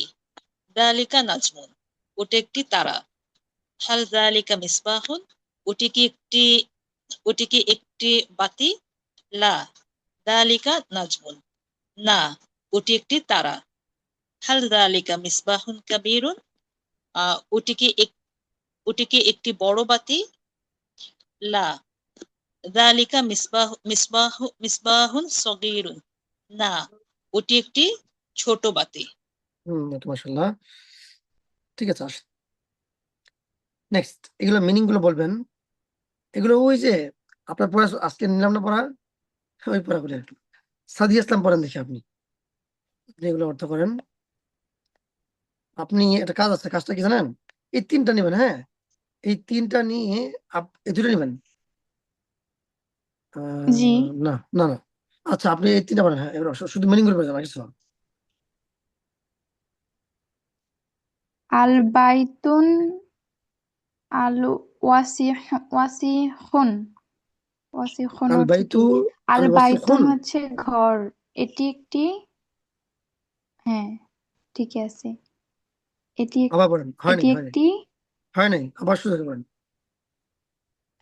দালিকা নাজমুন, ওটা একটি তারা। হাল দালিকা মিসবাহুন, ওটি কি একটি ওটি কি একটি বাতি? লা দালিকা নাজমুন, না, ওটি একটি তারা। হাল দালিকা মিসবাহুন কাবীরুন, ওটি কি ওটি কি একটি বড় বাতি? লা দালিকা মিসবাহুন সগীরুন, না, ওটি একটি ছোট বাতি। মাশাআল্লাহ, ঠিক আছে। আসেন নেক্সট, এগুলো মিনিং গুলো বলবেন। এগুলো ওই যে আপনার পড়া আজকে নিলাম না পড়া, ওই পড়া করে সাদিয়া ইসলাম পড়েন দেখি আপনি। আপনি এগুলো অর্থ করেন। আপনি একটা কাজ আছে, কাজটা কি জানেন? এই তিনটা নেবেন, হ্যাঁ, এই তিনটা নিয়ে এই দুটো নেবেন। জি। না না না, আচ্ছা আপনি এই তিনটা পারেন, হ্যাঁ, এবার শুধু মিনিং করে যান কিছু না। আল বাইতুন আল ওয়াসিহুন, ওয়াসিহুন আল অর্থ বাইতু কি? আল আল বাইতুন ওয়াসিখুন। হচ্ছে ঘর, এটি একটি, হ্যাঁ ঠিক আছে, এটি আবার বলেন, হয়নি এটি হয়নি একটি, হয় নাই, আবার শুরু থেকে বলেন।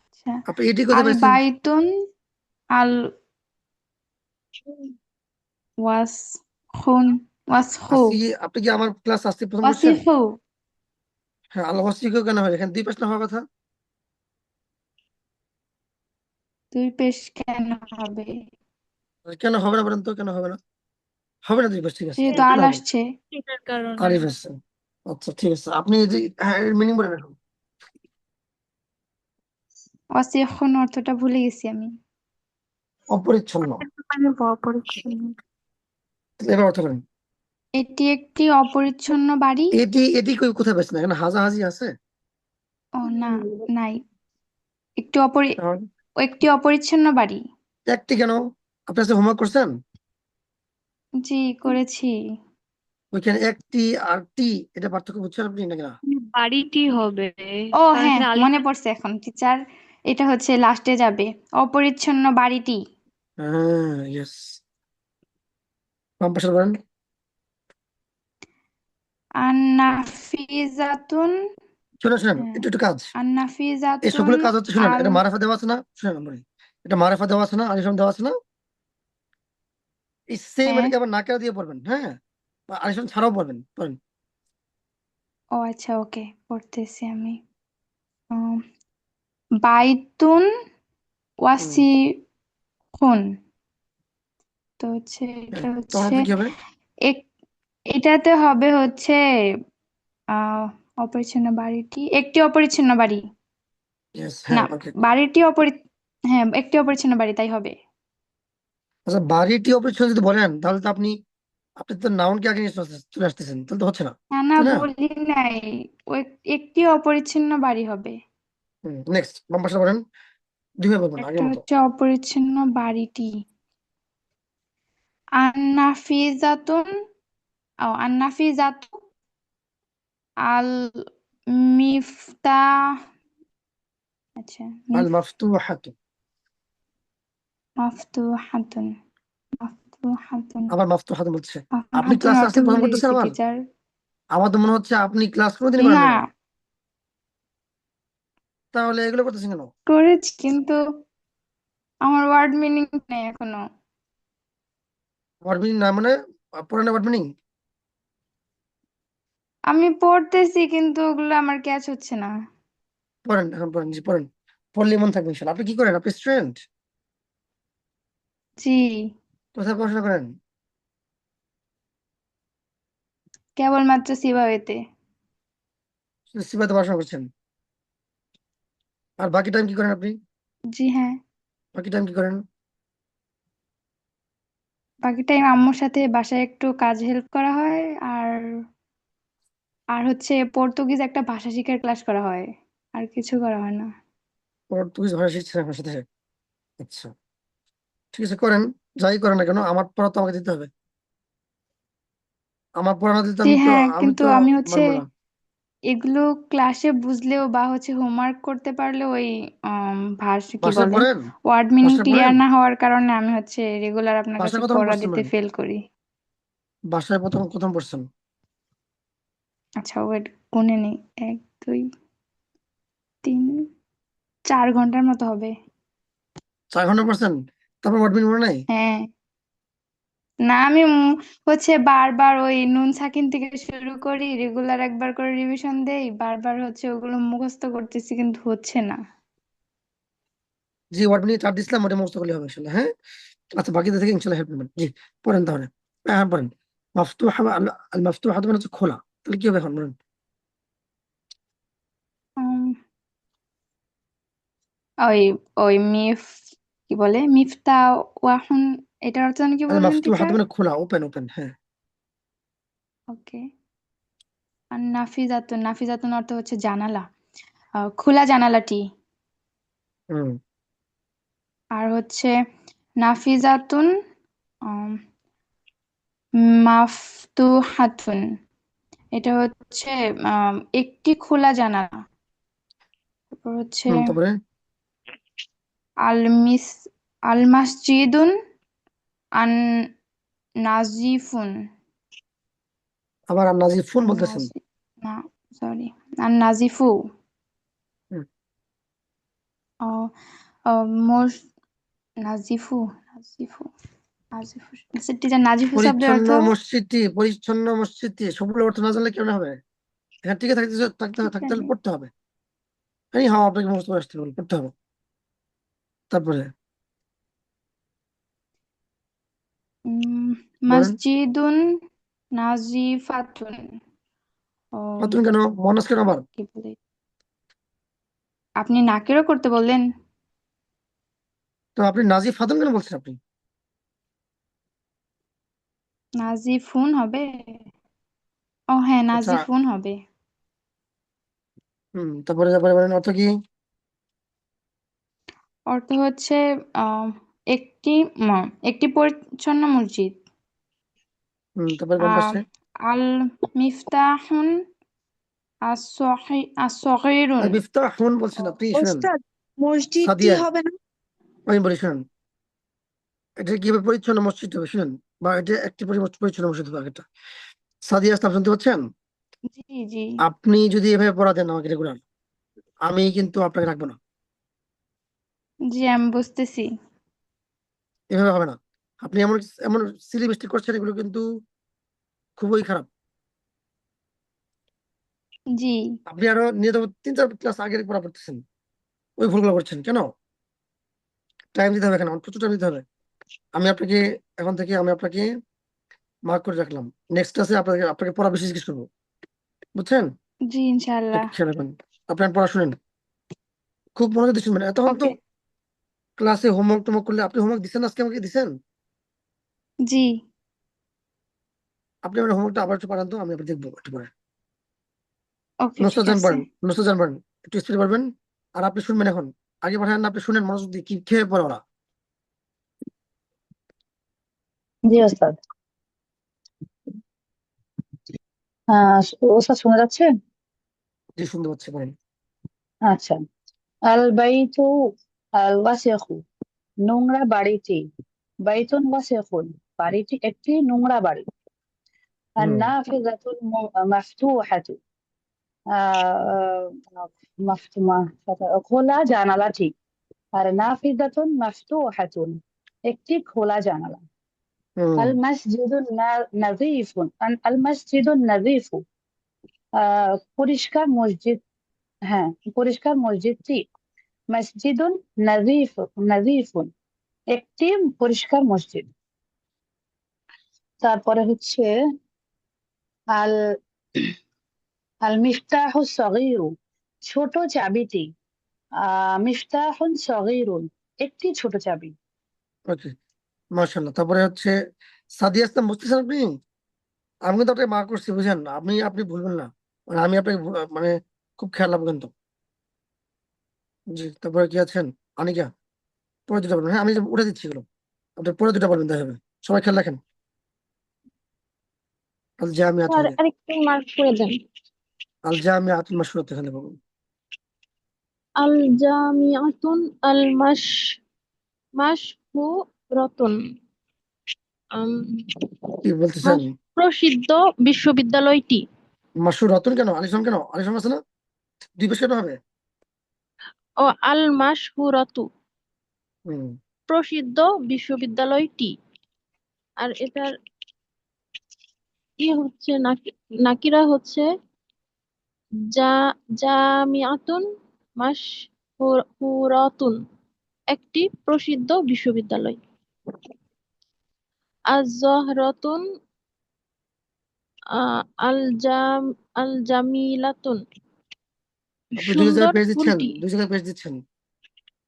আচ্ছা, আপনি এটি কোথায় আল পাইছেন? বাইতুন আল ওয়াসখুন, ওয়াসখু, আসি, আপনি কি আমার ক্লাস আসতে প্রথম করছেন? ওয়াসিখু, হ্যাঁ, আল ওয়াসিখু কেন হয়? এখানে দুই পাশ না হওয়ার কথা। দুই পেশ কেন হবে? কেন হবে না বলেন তো, কেন হবে না? হবে না দুই পাশ, ঠিক আছে, যেহেতু কেন আল হবে? আসছে। এটার কারণে। আরিফ আসছে। আচ্ছা ঠিক আছে, আপনি এই যে হ্যাঁ মিনিং বলেন এখন। ওয়াসিখুন অর্থটা ভুলে গেছি আমি। অপরিচ্ছন্ন। অপরিচ্ছন্ন। এবার অর্থ করেন। এটি একটি অপরিচ্ছন্ন বাড়ি। এটি এটি কোথায় পাইছেন? এখানে হাজাহাজি আছে। ও না, নাই। তাহলে একটি অপরিচ্ছন্ন বাড়ি। একটি কেন? আপনি আজকে হোমওয়ার্ক করছেন? জি করেছি। ওইখানে একটি আর টি, এটা পার্থক্য বুঝছেন আপনি নাকি না? বাড়িটি হবে, ও কারণ হ্যাঁ, এখানে আলিফ। মনে পড়ছে এখন টিচার, এটা হচ্ছে লাস্টে যাবে, অপরিচ্ছন্ন বাড়িটি। হ্যাঁ, ইয়েস। বাম পাশে বলেন। আন্নাফিজাতুন শুনেন হ্যাঁ একটু কাজ, এই আন্নাফিজাতুন সবগুলো কাজ হচ্ছে, শুনেন আল এটা মারাফা দেওয়া আছে না, শুনেন আমি বলি, এটা মারাফা দেওয়া আছে না, আলিফলাম দেওয়া আছে না, এই সেম হ্যাঁ এটাকে আবার নাকেরা দিয়ে পড়বেন, হ্যাঁ, বা আলিফলাম ছাড়াও পড়বেন। ও আচ্ছা ওকে পড়তেছি আমি উম, বাইতুন ওয়াসিখুন তো হচ্ছে এটা তখন হচ্ছে আপনি কি হবে? এক এটাতে হবে হচ্ছে অপরিচ্ছন্ন বাড়িটি একটি অপরিচ্ছন্ন বাড়ি ইয়েস, না হ্যাঁ, ওকে। বাড়িটি হ্যাঁ একটি অপরিচ্ছন্ন বাড়ি তাই হবে আচ্ছা, বাড়িটি অপরিচ্ছন্ন যদি বলেন তাহলে তো আপনি তো নাউনকে আগে নিয়ে চলে আসতেছেন, তাহলে তো হচ্ছে না, না না তাই না? বলি নাই ওই একটি অপরিচ্ছন্ন বাড়ি হবে নেক্সট বাম পাশে বলেন, দুইভাবে বলবেন আগের একটা মতো। হচ্ছে অপরিচ্ছন্ন বাড়িটি আন্নাফিজাতুন আন্নাফিজাতু আল মিফতাহ আচ্ছা আল মাফতুহাতু, মাফতুহাতুন মাফতুহাতুন আবার মাফতুহাতু বলছে। আপনি মাফতুহাতুন ক্লাসে অর্থ আসলে প্রথম ভুলে করতেছেন গেছি আবার? টিচার আমার তো মনে হচ্ছে আপনি ক্লাস কোনোদিনই করেন না নাই, তাহলে এগুলো করতেছেন কেন? করেছি কিন্তু আমার ওয়ার্ড মিনিং নেই এখনো ওয়ার্ড মিনিং না মানে পড়েন ওয়ার্ড মিনিং? আমি পড়তেছি কিন্তু ওগুলো আমার ক্যাচ হচ্ছে না পড়েন, এখন পড়েন, জি পড়েন, পড়লে মন থাকবে ইনশাল্লাহ। আপনি কি করেন? আপনি স্টুডেন্ট? জি কোথায় পড়াশোনা করেন? কেবলমাত্র সিবাওয়েতে সিবাতে পড়াশোনা করছেন? আর বাকি টাইম কি করেন আপনি? জি হ্যাঁ বাকি টাইম কি করেন? বাকি টাইম আম্মুর সাথে বাসায় একটু কাজ হেল্প করা হয় আর আর হচ্ছে পর্তুগিজ একটা ভাষা শেখার ক্লাস করা হয় আর কিছু করা হয় না পর্তুগিজ ভাষা শিখছেন আপনার সাথে? আচ্ছা, ঠিক আছে, করেন, যাই করেন না কেন, আমার পড়া তো আমাকে দিতে হবে। আমার পড়া না দিলে তো জি আমি তো হ্যাঁ আমি কিন্তু তো আমি হচ্ছে মানবো না। এগুলো ক্লাসে বুঝলেও বা হচ্ছে হোমওয়ার্ক করতে পারলেও ওই কি বাসায় বলে পড়েন? ওয়ার্ড মিনিং বাসায় ক্লিয়ার পড়েন? না হওয়ার কারণে আমি হচ্ছে রেগুলার আপনার কাছে বাসায় কতক্ষণ পড়া পড়ছেন দিতে বলেন? ফেল করি বাসায় প্রথম প্রথম পড়ছেন? আচ্ছা ওয়েট গুনে নেই 1 2 3 4 ঘন্টার মতো হবে 4 ঘন্টা পড়ছেন? তারপর ওয়ার্ড মিনিং মনে নাই? হ্যাঁ না আমি হচ্ছে বারবার ওই নুন সাকিন থেকে শুরু করি রেগুলার একবার করে রিভিশন দেই বারবার হচ্ছে ওগুলো মুখস্থ করতেছি কিন্তু হচ্ছে না জি, ওয়ার্ড মিনিং 4 দিছিলাম, ওটা মুখস্থ করলে হবে ইনশাল্লাহ, হ্যাঁ। আচ্ছা, বাকিদের থেকে ইনশাল্লাহ হেল্প নেবেন, জি পড়েন তাহলে। এখন পড়েন, মাফতুহা আল মাফতুহা মানে হচ্ছে খোলা, তাহলে কি হবে এখন বলেন? উম, ওই ওই কি বলে মিফতা ওয়াহুন এটার অর্থ জানি কি আল বললেন মাফতুহা টিচার মানে খোলা, ওপেন, হ্যাঁ। ওকে আর নাফিজাতুন অর্থ হচ্ছে জানালা খোলা জানালাটি হুম, আর হচ্ছে নাফিজাতুন উম, মাফতুহাতুন এটা হচ্ছে একটি খোলা জানালা তারপর হচ্ছে তারপরে আলমিস আলমাসজিদুন আন নাজিফুন আবার আর নাজিফুন বলতেছেন? নাজি না সরি আর নাজিফু হুম, মোর নাজিফু নাজিফু নাজিফু টিচার নাজিফু শব্দের অর্থ পরিচ্ছন্ন মসজিদটি সবগুলো অর্থ না জানলে কেমন হবে? এখানে টিকে থাকতে হলে পড়তে হবে, হ্যাঁ, আপনাকে মুখস্থ করে আসতে হবে, পড়তে হবে। তারপরে বলেন। মসজিদুন নাজিফাতুন ও নতুন কেন, মনাস কেন আবার? কি বলে আপনি নাকেরও করতে বললেন তো আপনি নাজিফ ফাতুন কেন বলছেন আপনি? নাজিফুন হবে ও হ্যাঁ আচ্ছা, নাজিফুন হবে তারপরে বলেন অর্থ কি? অর্থ হচ্ছে আহ একটি একটি পরিচ্ছন্ন মসজিদ তারপরে বাম আর পাশে আল মিফতাহুন আসগীরুন আর মিফতাহুন বলছেন আপনি, শুনেন ওস্তাদ মসজিদটি সাদিয়া, হবে না আমি বলি শুনেন, এটা কিভাবে পরিচ্ছন্ন মসজিদ হবে শুনেন। বা এটা একটি পরিচ্ছন্ন মসজিদ হবে আগেরটা। সাদিয়া ইসলাম শুনতে পাচ্ছেন? জি জি আপনি যদি এভাবে পড়া দেন আমাকে রেগুলার, আমি কিন্তু আপনাকে রাখবো না। জি আমি বুঝতেছি। এভাবে হবে না। আপনি এমন এমন সিলি মিস্টেক করছেন, এগুলো কিন্তু খুবই খারাপ। জি আপনি আরো নিয়মিত 3-4 ক্লাস আগের পড়া পড়তেছেন, ওই ভুলগুলো করছেন কেন? টাইম দিতে হবে, কেন প্রচুর টাইম দিতে হবে। আমি আপনাকে এখন থেকে আমি আপনাকে মার্ক করে রাখলাম, নেক্সট ক্লাসে আপনাকে আপনাকে পড়া বেশি জিজ্ঞেস করবো, বুঝছেন? জি ইনশাল্লাহ। একটু খেয়াল রাখবেন। আপনার পড়া শুনেন, খুব মনোযোগ দিয়ে শুনবেন। এতক্ষণ তো ওকে। ক্লাসে হোমওয়ার্ক টোমওয়ার্ক করলে, আপনি হোমওয়ার্ক দিচ্ছেন আজকে আমাকে দিচ্ছেন? জি আপনি আমার হোমওয়ার্কটা আবার একটু পাঠান তো, আমি আবার দেখবো একটু পরে। ওকে নুসরাত ঠিক জাহান আছে। পারেন, নুসরাত জাহান পারেন, একটু স্পিড পারবেন। আর আপনি শুনবেন এখন, আগে পাঠান না, আপনি শুনেন মনোযোগ দিয়ে কি খেয়ে পড়ে ওরা। জি ওস্তাদ। ওস্তাদ শোনা যাচ্ছে? জি শুনতে পাচ্ছি, বলেন। আচ্ছা। আল বাইতু আল ওয়াসিখু, নোংরা বাড়িটি। বাইতুন ওয়াসিখুন, বাড়িটি একটি নোংরা বাড়ি। আর হুম নাফিজাতুল মাফতুহাতু, খোলা জানালাটি। আর নাফিজাতুন মাফতুহাতুন, একটি খোলা জানালা। হুম আল মসজিদুন নাযীফুন, আল মসজিদুন নাযীফু, পরিষ্কার মসজিদ। হ্যাঁ, পরিষ্কার মসজিদটি। মসজিদুন নাযীফুন, একটি পরিষ্কার মসজিদ। তারপরে হচ্ছে আল আল মিফতাহু সগীরু, ছোট চাবিটি। মিফতাহুন সগীরুন, একটি ছোট চাবি। ওকে, মাশাআল্লাহ। তারপরে হচ্ছে সাদিয়া ইসলাম, বুঝতেছেন আপনি? আমি কিন্তু আপনাকে মার্ক করছি, বুঝেন? আপনি ভুলবেন না, মানে আমি আপনাকে মানে খুব খেয়াল রাখবো কিন্তু। জি, তারপরে কি আছেন? আনিকা, পরে দুটা বলবেন। হ্যাঁ, আমি উঠে দিচ্ছি এগুলো, আপনি পরে দুটা বলবেন, তাই হবে। সবাই খেয়াল রাখেন। আল জামিআত স্যার হবে, আরেকটু মার্ক করে দেন। আল জামিআতুল মাশহুরাত এখানে বলুন। আল জামিআতুন আল মাশহুরাতুন, আম, কি বলতেছেন? প্রসিদ্ধ বিশ্ববিদ্যালয়টি। মাশহুর রতন কেন, আলিশান কেন? আলিশান আছে না, দুই পেশ কেন হবে? ও আল মাশহুরাতু, হুম প্রসিদ্ধ বিশ্ববিদ্যালয়টি। আর এটার হচ্ছে নাকিরা হচ্ছে জামিআতুন মাশহুরাতুন, একটি প্রসিদ্ধ বিশ্ববিদ্যালয়। আজ-জহরাতুন আল জাম আল জামিলাতুন, আপনি দুই জায়গায় সুন্দর পেজ দিচ্ছেন, ফুলটি। দুই জায়গায় পেজ দিচ্ছেন।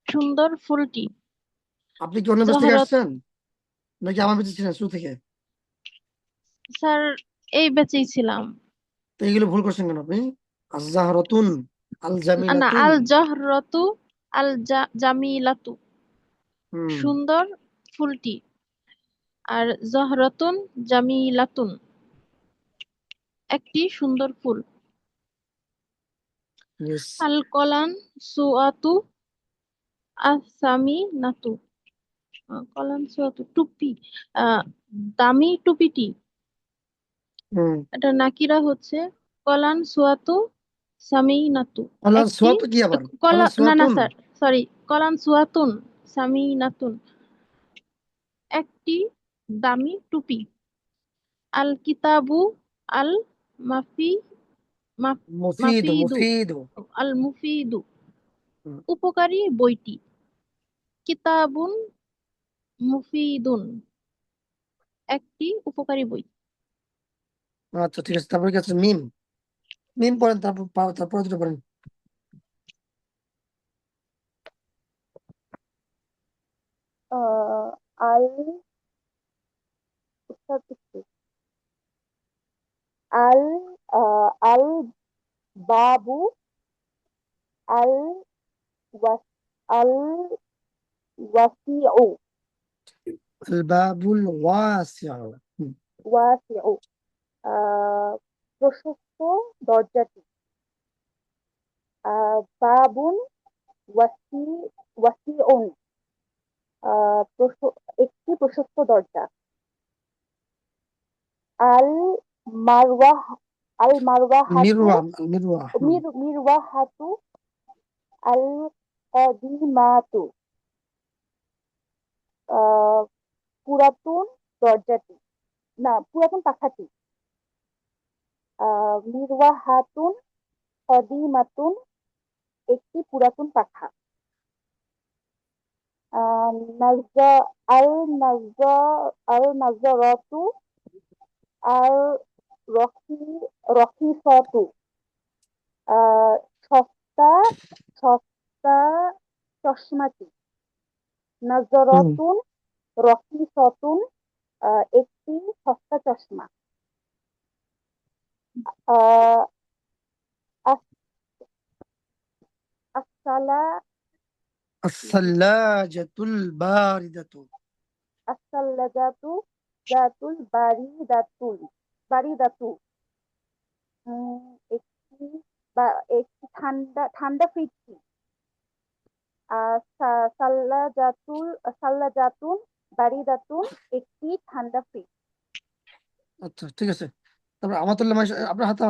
সুন্দর ফুলটি। আপনি কি অন্য পেজ থেকে জহরত, আসছেন, নাকি আমার পেজ ছিলেন শুরু থেকে? স্যার এই বেঁচেই ছিলাম। তো এইগুলো ভুল করছেন কেন আপনি? আজ-জাহরাতুন, আল না, জামিলাতুন। আল জহরতু আল জামিলাতু, হুম সুন্দর ফুলটি। আর জহরতুন জামিলাতুন, একটি সুন্দর ফুল। ইয়েস। আল কলান সুআতু আসামি নাতু, কলান সুআতু, টুপি। আহ দামি টুপিটি। হুম এটা নাকিরা হচ্ছে কলান সুয়াতু সামি নাতু, কলান একটি সোয়াত কি আবার? কলা, কলান না না সোয়াতুন। স্যার, সরি, কলান সুয়াতুন সামি নাতুন, একটি দামি টুপি। আল কিতাবু আল মাফি মুফিদু, মাফিদু, মুফিদু। আল মুফিদু, হুম, উপকারী বইটি। কিতাবুন মুফিদুন, একটি উপকারী বই। আচ্ছা ঠিক আছে। তারপরে কি আছে? মিম, মিম পড়েন, তারপরে দুটো পড়েন। আল আল আল বাবু আল ওয়াস আল ওয়াসিউ আল বাবুল ওয়াসিউ। হুম, ওয়াসিউ, প্রশস্ত দরজাটি। বাবুন ওয়াসিউন, একটি প্রশস্ত দরজা। আল মারওয়াহ আল মারওয়াহাতু মিরওয়া মিরওয়াহাতু আল কদিমাতু পুরাতন দরজাটি না পুরাতন পাখাটি মিরওয়াহাতুন কদিমাতুন একটি পুরাতন পাখা নাজা আল নাজা আল নাজারাতু আর রখিসতু সস্তা সস্তা চশমাটি নাজারাতুন রখিসতুন একটি সস্তা চশমা আসসালা আসসাল্লাজাতুল বারিদাতু আসসাল্লাজাতু জাতুল বারিদাতু একটি একটি ঠান্ডা ঠান্ডা ফ্রিজটি সাল্লাজাতুন বারিদাতুন একটি ঠান্ডা ফ্রিজ আচ্ছা ঠিক আছে। তারপর আমাতুল্লাহ মাসা আপনার হাতে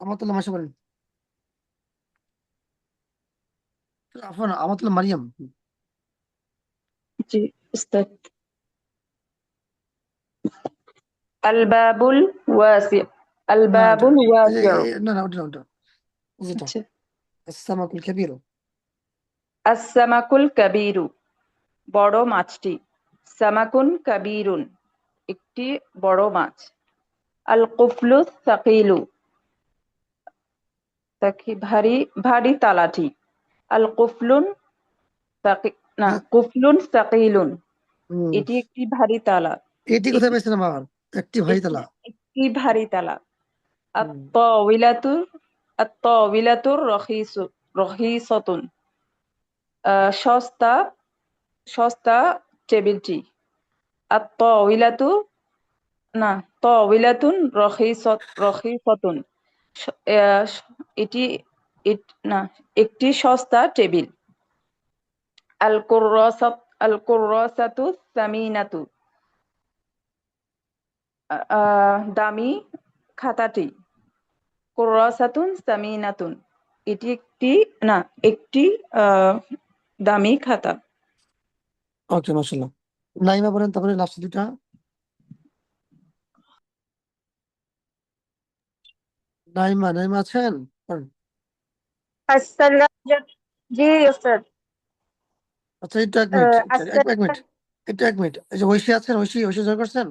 আমাতুল্লাহ মাসা বলেন। আফওয়ান আমাতুল্লাহ মারিয়াম। জি উস্তাদ আলবাবুল ওয়াসি না এটা আলবাবুল ওয়াসিউ না না ওটা না ওটা যেটা আচ্ছা আসসামাকুল কাবীরু আসসামাকুল কাবীরু বড় মাছটি সামাকুন কাবীরুন একটি বড় মাছ আল কুফলু সাকিলু ভারী ভারী তালাটি আল কুফলুন না কুফলুন সাকিলুন এটি একটি ভারী তালা এটি কোথায় পেয়েছেন আমার একটি ভারী তালা একটি ভারী তালা আত-তাওয়িলাতুর রখিসতুন সস্তা সস্তা টেবিলটি আত-তাওয়িলাতু না তাওয়িলাতুন রখিসতুন এটি না একটি সস্তা টেবিল আল কুররাসাতু সামিনাতু দামি খাতাটি কুররাসাতুন সামিনাতুন এটি একটি দামি খাতা ওকে মাশাআল্লাহ। নাইমা বলেন তারপরে লাস্ট দুটা। নাইমা আছেন? জি উস্তাদ আচ্ছা এটা এক মিনিট এক মিনিট এটা এক মিনিট এই যে ঐশী আছেন ঐশী জয়েন করছেন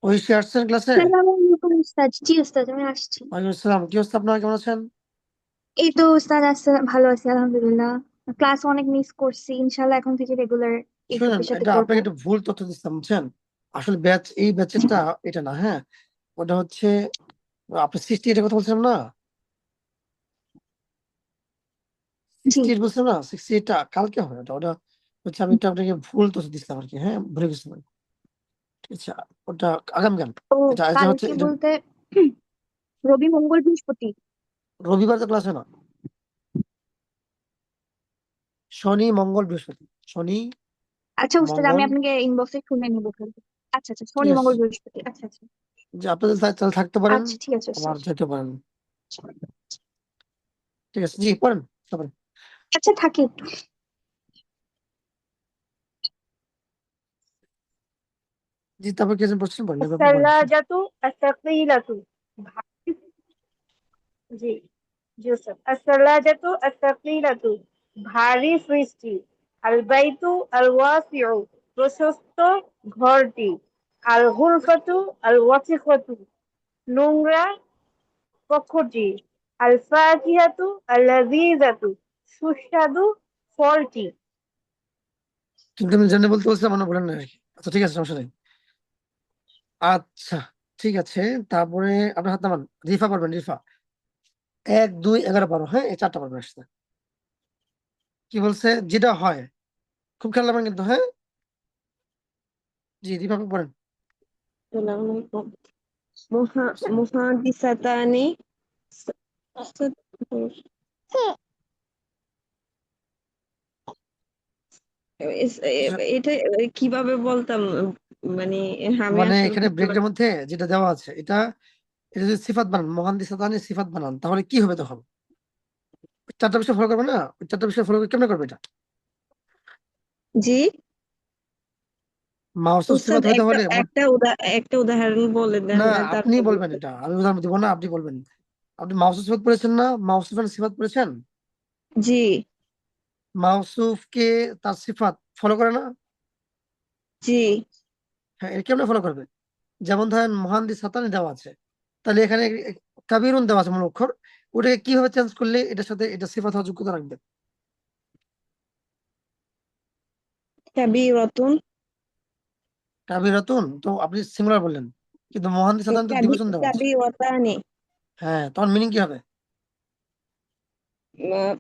ঐশী আসছেন ক্লাসে? আসসালামু আলাইকুম উস্তাদ। জি উস্তাদ আমি আসছি। ওয়ালাইকুম আসসালাম। কি অবস্থা আপনার, কেমন আছেন? এই তো উস্তাদ ভালো আছি আলহামদুলিল্লাহ। ক্লাস অনেক মিস করছি, ইনশাল্লাহ এখন থেকে রেগুলার এই শুনেন গ্রুপের সাথে এটা করবো। আপনাকে একটা ভুল তথ্য দিচ্ছিলাম বুঝছেন। আসলে এই ব্যাচেরটা এটা না, হ্যাঁ ওটা হচ্ছে আপনি 68 এর কথা বলছিলাম না, 68 বলছিলাম না, 68 টা কালকে হয়। ওটা হচ্ছে আমি এটা আপনাকে ভুল তথ্য দিচ্ছিলাম আর কি, হ্যাঁ ভুলে গেছিলাম। ঠিক আছে ওটা আগামীকাল। ও এটা হচ্ছে কালকে বলতে রবি মঙ্গল বৃহস্পতি। রবিবার তো ক্লাস হয় না, শনি মঙ্গল বৃহস্পতি। শনি আচ্ছা উস্তাদ আমি মঙ্গল আপনাকে ইনবক্সে শুনে নিবো কালকে। আচ্ছা আচ্ছা ঠিক শনি আছে। মঙ্গল বৃহস্পতি। আচ্ছা আচ্ছা যে আপনাদের তাহলে থাকতে পারেন, আচ্ছা ঠিক আছে আবার উস্তাদ। যেতে পারেন। ঠিক আছে জি পড়েন তারপরে। আচ্ছা থাকি একটু। জি তারপর কি প্রশ্ন পড়েন? আসসালাজাতু আস-সাকিলাতু জি জি উস্তাদ আসসালাজাতু আস-সাকিলাতু ভারী ফ্রিজটি আল-বাইতু আল-ওয়াসিউ প্রশস্ত ঘরটি আল-গুরফাতু আল-ওয়াসিখাতু নোংরা কক্ষটি আল-ফাকিহাতু আল-লাযীযাতু সুস্বাদু ফলটি। কিন্তু আমি জানি বলতে বলছিলাম মনে বলেন না আর কি। আচ্ছা ঠিক আছে সমস্যা নেই। আচ্ছা ঠিক আছে তারপরে আপনার হাত নামান। রিফা পারবেন? রিফা 1 2 11 12, হ্যাঁ এই 4টা পারবেন আসছে। কি বলছে? যেটা হয়, খুব খেয়াল রাখবেন কিন্তু, হ্যাঁ জি রিফা পড়েন। মুহাদ্দিসাতানি এটা কিভাবে বলতাম, মানে আমি মানে আসলে এখানে বুঝতে ব্রেকের পারছি মধ্যে যেটা দেওয়া আছে এটা এটা যদি সিফাত বানান, মুহাদ্দিস সাতানি সিফাত বানান, তাহলে কি হবে তখন? ওই চারটা বিষয় ফলো করবে না? ওই চারটা বিষয় ফলো করে কেমনে করবে এটা? জি মাউসুফ উস্তাদ, সিফাত হইতে একটা হলে একটা একটা উদাহরণ বলে দেন না, না, আপনি তারপর বলবেন, এটা আমি উদাহরণ দিব না, আপনি বলবেন। আপনি মাউসুফ সিফাত পড়েছেন না? মাউসুফ এর সিফাত পড়েছেন? জি মাউসুফকে তার সিফাত ফলো করে না? জি হ্যাঁ, এটা কেমনে ফলো করবে? যেমন ধরেন মুহাদ্দিস সাতানি দেওয়া আছে, তাহলে এখানে কাবিরুন দেওয়া আছে মূল অক্ষর, ওটাকে কিভাবে চেঞ্জ করলে এটার সাথে এটা সিফাত হওয়ার যোগ্যতা রাখবে? কাবীরাতুন, কাবিরাতুন তো আপনি সিঙ্গুলার বললেন, কিন্তু মুহাদ্দিস সাতানি তো দ্বিবচন দেওয়া আছে। কাবীরাতানি, হ্যাঁ, তখন মিনিং কি হবে? আহ,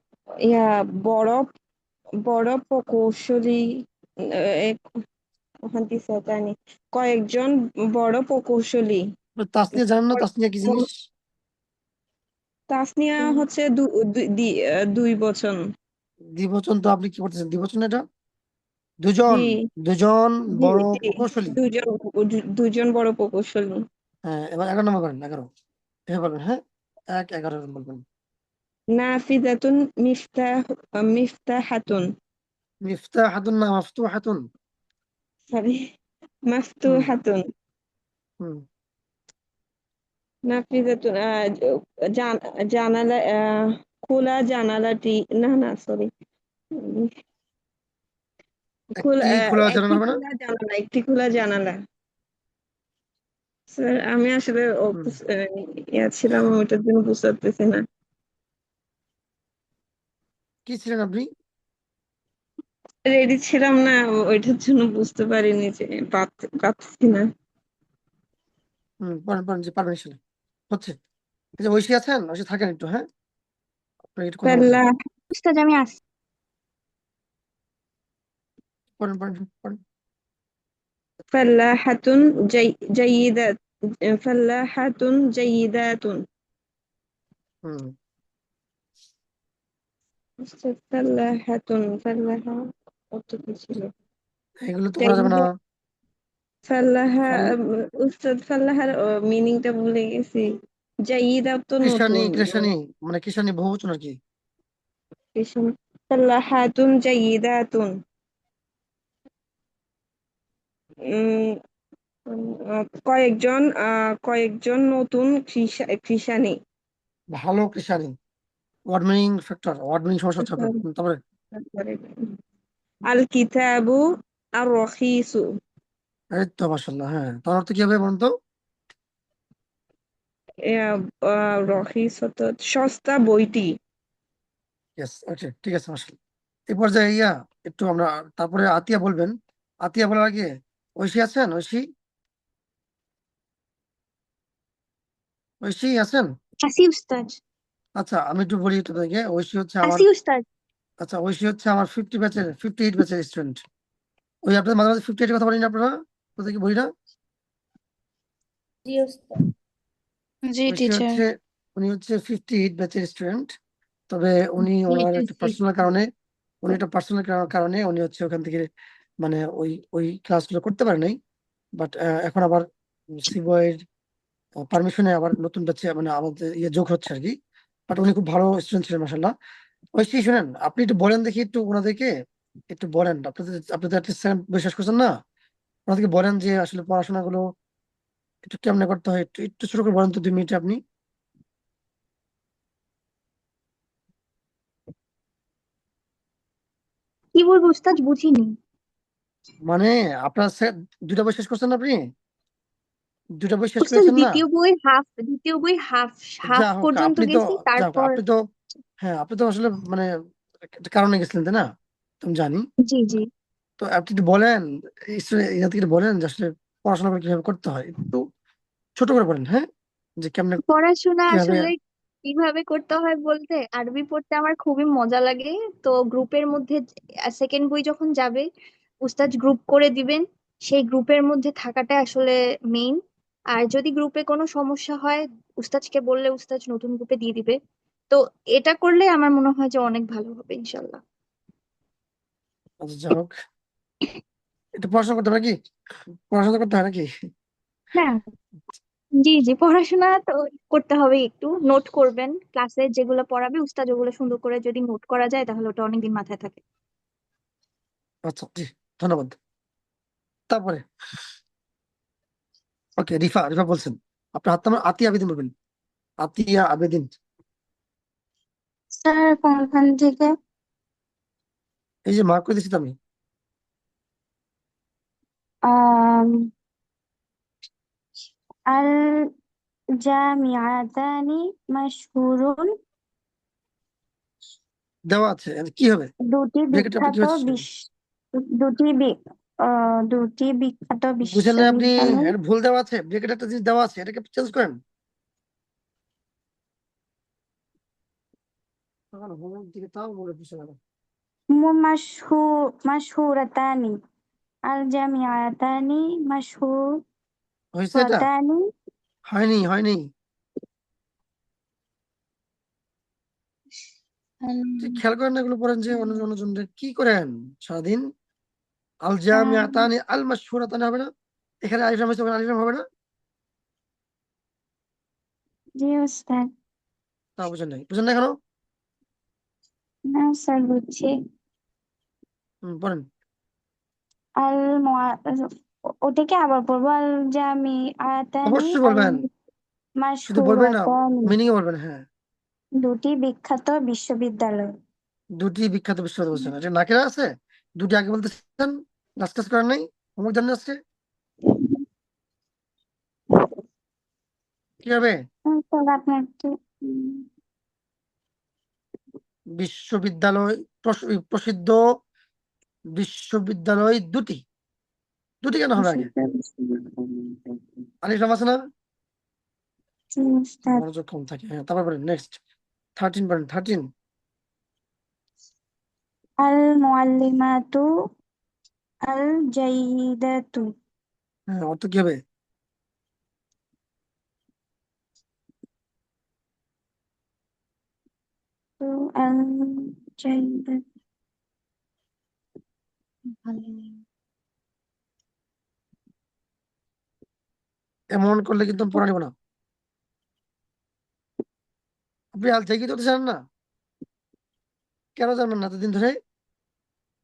ইয়া বড় বড় প্রকৌশলী, এক হাদিসাতানি, কয়েকজন বড় প্রকৌশলী। তাসনিয়া জানেন না? তাসনিয়া কি জিনিস? তাসনিয়া হচ্ছে দুই বচন। দ্বিবচন তো আপনি কি করতেছেন? দ্বিবচন এটা দুজন, জি দুজন জি বড় জি প্রকৌশলী। দুজন বড় প্রকৌশলী। হ্যাঁ, এবার 11 নম্বর করেন, 11 এভাবে বলবেন। হ্যাঁ, 11 বলবেন। নাফিজাতুন মিফতাহাতুন, মিফতাহাতুন না মাফতুহাতুন? সরি, হুম মাফতুহাতুন। হুম নাফিজাতুন, জানালা, খোলা জানালাটি, না না সরি, খোলা, একটি খোলা জানালা একটি হবে না? খোলা জানালা, একটি খোলা জানালা। স্যার আমি আসলে হুম ইয়া ছিলাম, ওইটার জন্য বুঝতে পারতেছি না। কি ছিলেন আপনি? রেডি ছিলাম না, ওইটার জন্য বুঝতে পারিনি, যে পাচ্ছি না। পড়েন পড়েন, যে পারবেন ইনশাল্লাহ, হচ্ছে। এই যে ঐশী আছেন, ঐশী থাকেন একটু, হ্যাঁ, আপনাকে একটু কথা বলতে ফাল্লাহ, হবে। উস্তাদ আমি আসছি। পড়েন পড়েন পড়েন। ফাল্লাহাতুন জাইয়িদাত, ফাল্লাহাতুন জাইয়িদাতুন। হুম ফাল্লাহা কত কি ছিল? এগুলো তো করা যাবে না। জাইয়িদা, ফাল্লাহা, ফাল উস্তাদ ফাল্লাহার মিনিংটা ভুলে গেছি। জাইয়িদা তো কৃষানি, নতুন, কৃষানি মানে কৃষানি বহুবচন আর কি। ফাল্লাহাতুন জাইয়িদাতুন, উম কয়েকজন নতুন কৃষানি। ভালো কৃষানি, word meaning factor, word meaning সমস্যা হচ্ছে আপনার। তারপরে তারপরে আল কিতাবু আর রখিসু, এই তো মাশাআল্লাহ। হ্যাঁ, তার অর্থ কি হবে বলুন তো? রখিস সস্তা বইটি। ইয়েস, ওকে, ঠিক আছে মাশাআল্লাহ। এই পর্যায়ে একটু আমরা, তারপরে আতিয়া বলবেন। আতিয়া বলার আগে ঐশী আছেন? ঐশী, ঐশী আছেন? আসি উস্তাদ। আচ্ছা, আমি একটু বলি একটু থেকে। ঐশী হচ্ছে আমার, আসি উস্তাদ। আচ্ছা, ঐশী হচ্ছে আমার 58 ব্যাচের স্টুডেন্ট। ওই আপনাদের মাঝে মাঝে 58 কথা বলেন না আপনারা? কোথায় কি বলি না? জি উস্তাদ। জি ঐশী টিচার। হচ্ছে, উনি হচ্ছে 58 ব্যাচের স্টুডেন্ট। তবে উনি জি ওনার একটা জি পার্সোনাল কারণে, কারণে উনি হচ্ছে ওখান থেকে মানে ওই ওই ক্লাসগুলো করতে পারে নাই। বাট এখন আবার সিবয়ের পারমিশনে আবার নতুন ব্যাচে মানে আমাদের যোগ হচ্ছে আর কি। বাট উনি খুব ভালো স্টুডেন্ট ছিলেন মাসাল্লাহ। ঐশী শুনেন, আপনি একটু বলেন দেখি, একটু ওনাদেরকে একটু বলেন, আপনাদের বিশ্বাস করছেন না, ওনাদেরকে বলেন যে আসলে পড়াশোনাগুলো একটু কেমনে করতে হয়, একটু একটু ছোট করে বলেন তো 2 মিনিটে আপনি। কি বলবো উস্তাদ বুঝিনি। মানে আপনার দুটা বই শেষ করছেন না আপনি? দুটা বই শেষ উস্তাদ করেছেন না? দ্বিতীয় বই হাফ হাফ যা হোক, পর্যন্ত আপনি তো, গেছি, যা হোক, তারপর আপনি তো, হ্যাঁ, আপনি তো আসলে মানে একটা কারণে গেছিলেন, তাই না? তুমি জানি। জি জি। তো আপনি একটু বলেন, এনাদেরকে বলেন যে আসলে পড়াশোনা করে কিভাবে করতে হয়, একটু ছোট করে বলেন, হ্যাঁ, যে কেমনে পড়াশোনা কিভাবে। আসলে কিভাবে করতে হয় বলতে, আরবি পড়তে আমার খুবই মজা লাগে। তো গ্রুপের মধ্যে সেকেন্ড বই যখন যাবে, উস্তাদ গ্রুপ করে দিবেন, সেই গ্রুপের মধ্যে থাকাটা আসলে মেইন। আর যদি গ্রুপে কোনো সমস্যা হয়, উস্তাদকে বললে উস্তাদ নতুন গ্রুপে দিয়ে দিবে। তো এটা করলে আমার মনে হয় যে অনেক ভালো হবে ইনশাল্লাহ। আচ্ছা, যা হোক, একটু পড়াশোনা করতে হবে নাকি? পড়াশোনা করতে হয় নাকি? হ্যাঁ, জি জি, পড়াশোনা তো করতে হবে, একটু নোট করবেন ক্লাসে যেগুলো পড়াবে উস্তাদ, ওগুলো সুন্দর করে যদি নোট করা যায় তাহলে ওটা অনেকদিন মাথায় থাকে। আচ্ছা, জি, ধন্যবাদ। তারপরে ওকে, রিফা রিফা বলছেন। আপনি হাত্তামা আতিয়া আবেদিন বলবেন। আতিয়া আবেদিন। স্যার কোনখান থেকে? এই যে মার্ক করে দিচ্ছি তো আমি। আম, আল জামিআতানি মাশহুরুন, দেওয়া আছে, কি হবে? দুটি ব্রেকেট আপনি বিখ্যাত কি দুটি দুটি বিখ্যাত বুঝেন না আপনি? বিশ্ববিদ্যালয়। এটা ভুল দেওয়া আছে, ব্রেকেট একটা জিনিস দেওয়া আছে, এটাকে চেঞ্জ করেন। হোমওয়ার্ক দিকে তাও বলে দিচ্ছে না। মাশহুরাতানি, আল জামিআতানি হয়েছে এটা? মাশহুরাতানি। হয়নি হয়নি। খেয়াল করেন না এগুলো পড়েন যে অন্যজনদের কি করেন সারাদিন। আল জামিআতানি আল মাশহুরাতানি হবে না? এখানে আলিফ লাম হয়েছে, ওখানে আলিফ লাম হবে না? জি উস্তাদ। তা বুঝেন নাই, বুঝেন না কেন? না স্যার, বুঝছি। পড়েন। আল ওটাকে আবার পড়বো? আল জামিআতানি অবশ্যই আল বলবেন, শুধু বলবেন না, মাশহুরাতানি, মিনিং বলবেন। হ্যাঁ, দুটি বিখ্যাত বিশ্ববিদ্যালয়। দুটি বিখ্যাত বিশ্ববিদ্যালয় বলছেন, এটা নাকেরা আছে? দুটি আগে বলতেছেন, লাস্ট কাজ করেন নাই, হোমওয়ার্ক জানেন আজকে কি হবে? স্যার আপনি একটু বিশ্ববিদ্যালয়, প্রসিদ্ধ বিশ্ববিদ্যালয় দুটি। দুটি কেন হবে আগে? আলিফ লাম আছে না? মনোযোগ কম থাকে। হ্যাঁ, তারপর বলেন নেক্সট 13 বলেন 13। আল মুআল্লিমাতু আল জাইদাতু। হ্যাঁ, অর্থ কি হবে? আল জাইদাতু, এমন করলে কিন্তু আমি পড়া নিব না। আপনি আল জায়গি তো জানেন না? কেন জানবেন না এতদিন ধরে?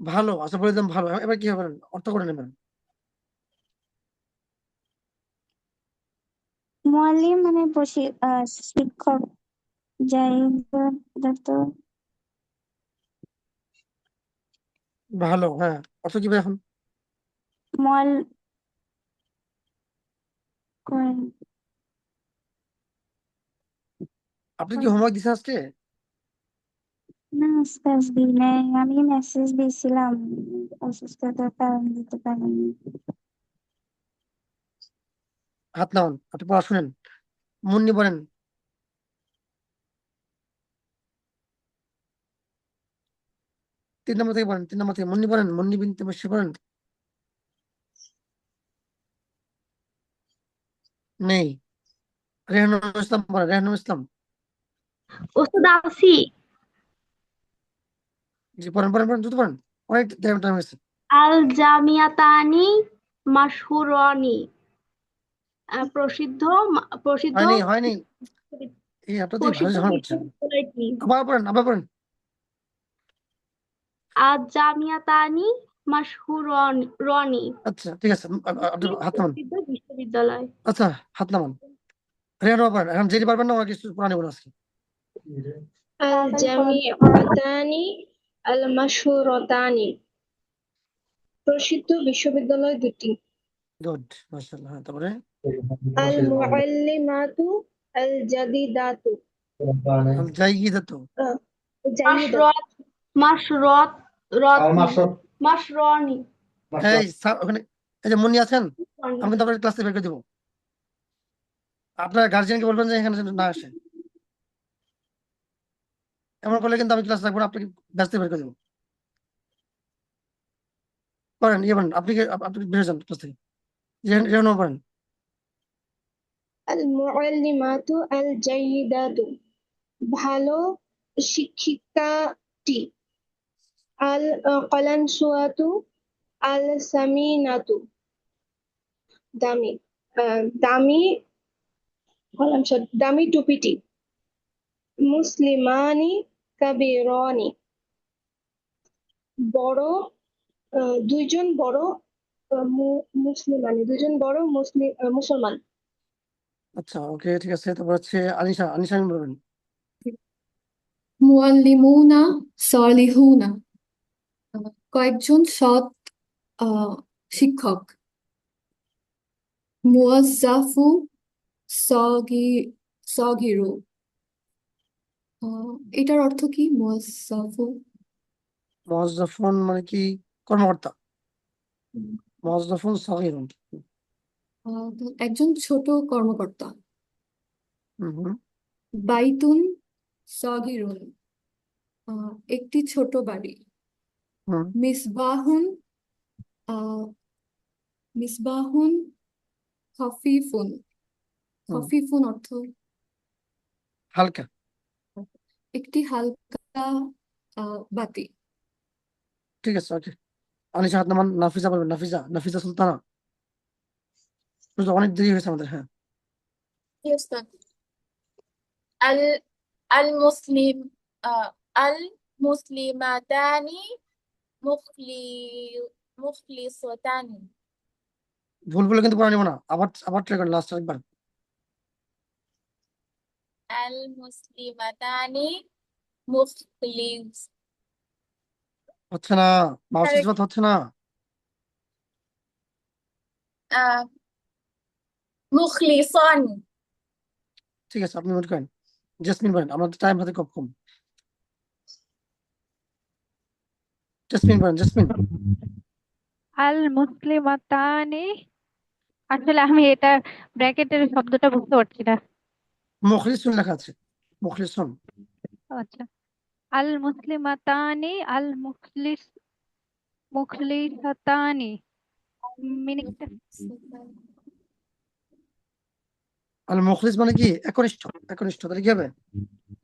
ভালো, আচ্ছা বলে দিলাম ভালো। এবার কি হবে? অর্থ করে নেবেন। মুআল্লিম মানে শিক্ষক, জাইদাতু ভালো, হ্যাঁ, অর্থ কি হবে এখন? মুআল করেন। আপনি কি হোমওয়ার্ক দিচ্ছেন আজকে? না উস্তাদ দিই নাই, আমি মেসেজ দিয়েছিলাম, অসুস্থতার কারণে দিতে পারিনি। হাত নামান, আপনি পড়া শুনেন। মুন্নি বলেন। 3 নম্বর থেকে বলেন, 3 নম্বর থেকে মুন্নি বলেন, মুন্নি বিনতে বসে বলেন। নেই। রেহানুল ইসলাম বলেন, রেহানুল ইসলাম। ওস্তাদ আছি। জি, পড়েন পড়েন পড়েন, দ্রুত পড়েন, অনেক টাইম হয়েছে। আল জামিয়াতানি মাশহুরানি, প্রসিদ্ধ হয়নি হয়নি। এই আপনাদের ভালো ঝামেলা করছেন। বিশ্ববিদ্যালয়টি। আবার পড়েন, আবার পড়েন। আল জামিয়াতানি মাশহুরানি, আচ্ছা ঠিক আছে, আপনি হাত নামান। প্রসিদ্ধ বিশ্ববিদ্যালয়। আচ্ছা, হাত নামান। রেহানুল পড়েন, এখন যেটি পারবেন না ওরা কিছু পড়া নেব না আজকে। আল জামিয়াতানি আল মাশহুরাতানি, প্রসিদ্ধ বিশ্ববিদ্যালয় দুটি। গুড, মাশাআল্লাহ। হ্যাঁ, তারপরে আল মুআল্লিমাতু আল জাদিদাতু, আল জাইয়িদাতু। মাশরত মাশরত মাশরনি। এই ওখানে এই যে মুন্নি আছেন, আমি কিন্তু আপনার ক্লাসে বের করে দিব। আপনার গার্জিয়ানকে বলবেন যে এখানে যেন না আসে। এমন করলে কিন্তু আমি ক্লাস রাখবো না, আপনাকে ব্যস্ত বের করে দেবো। করেন, ইয়ে বলেন, আপনি বের হয়ে যান ক্লাস থেকে। রেহানুল পড়েন। আল মুআল্লিমাতু আল জাইয়িদাতু, ভালো শিক্ষিকাটি। আল কালানসুয়াতু আল সামিনাতু দামি দামি বললাম সব দামি টুপিটি মুসলিমানি কাবিরানি বড় দুইজন বড় মুসলিমানি দুইজন বড় মুসলমান আচ্ছা, ওকে, ঠিক আছে। তারপর হচ্ছে আনিশা, আনিশা আমি বলবেন। মুআল্লিমুনা সালিহুনা কয়েকজন সৎ শিক্ষক। মুয়াজ্জাফু সগিরু এটার অর্থ কি? মুয়াজ্জাফু মুয়াজ্জাফুন মানে কি? কর্মকর্তা। মুয়াজ্জাফুন সাগীরুন। একজন ছোট কর্মকর্তা। হুম। বাইতুন সগিরুন একটি ছোট বাড়ি। হুম। মিসবাহুন মিসবাহুন খফিফুন খফিফুন অর্থ হালকা। একটি হালকা বাতি। ঠিক আছে, ওকে। আনিশা হাত নামান। নাফিজা বলবেন। নাফিজা, নাফিজা সুলতানা। বুঝলো, অনেক দেরি হয়েছে আমাদের। হ্যাঁ, المسلم المسلمتان مخلصتان ভুল বলে কিন্তু পড়া নিব না। আবার আবার ট্রাই করেন, লাস্ট একবার। المسلمتان مخلص হচ্ছে না, মাউস ইসবাত হচ্ছে না। مخلصان ঠিক আছে, আপনি নোট করেন। জেসমিন বলেন, আমাদের টাইম হাতে খুব কম। জেসমিন বলেন, জেসমিন। আল মুসলিমাতানি আসলে আমি এটা ব্র্যাকেটের শব্দটা বুঝতে পারছি না। মুখলিসুন লেখা আছে, মুখলিসুন। আচ্ছা, আল মুসলিমাতানি আল মুখলিসাতানি মিনিংটা আল মুখলিস মানে কি? একনিষ্ঠ। একনিষ্ঠ, তাহলে কি হবে?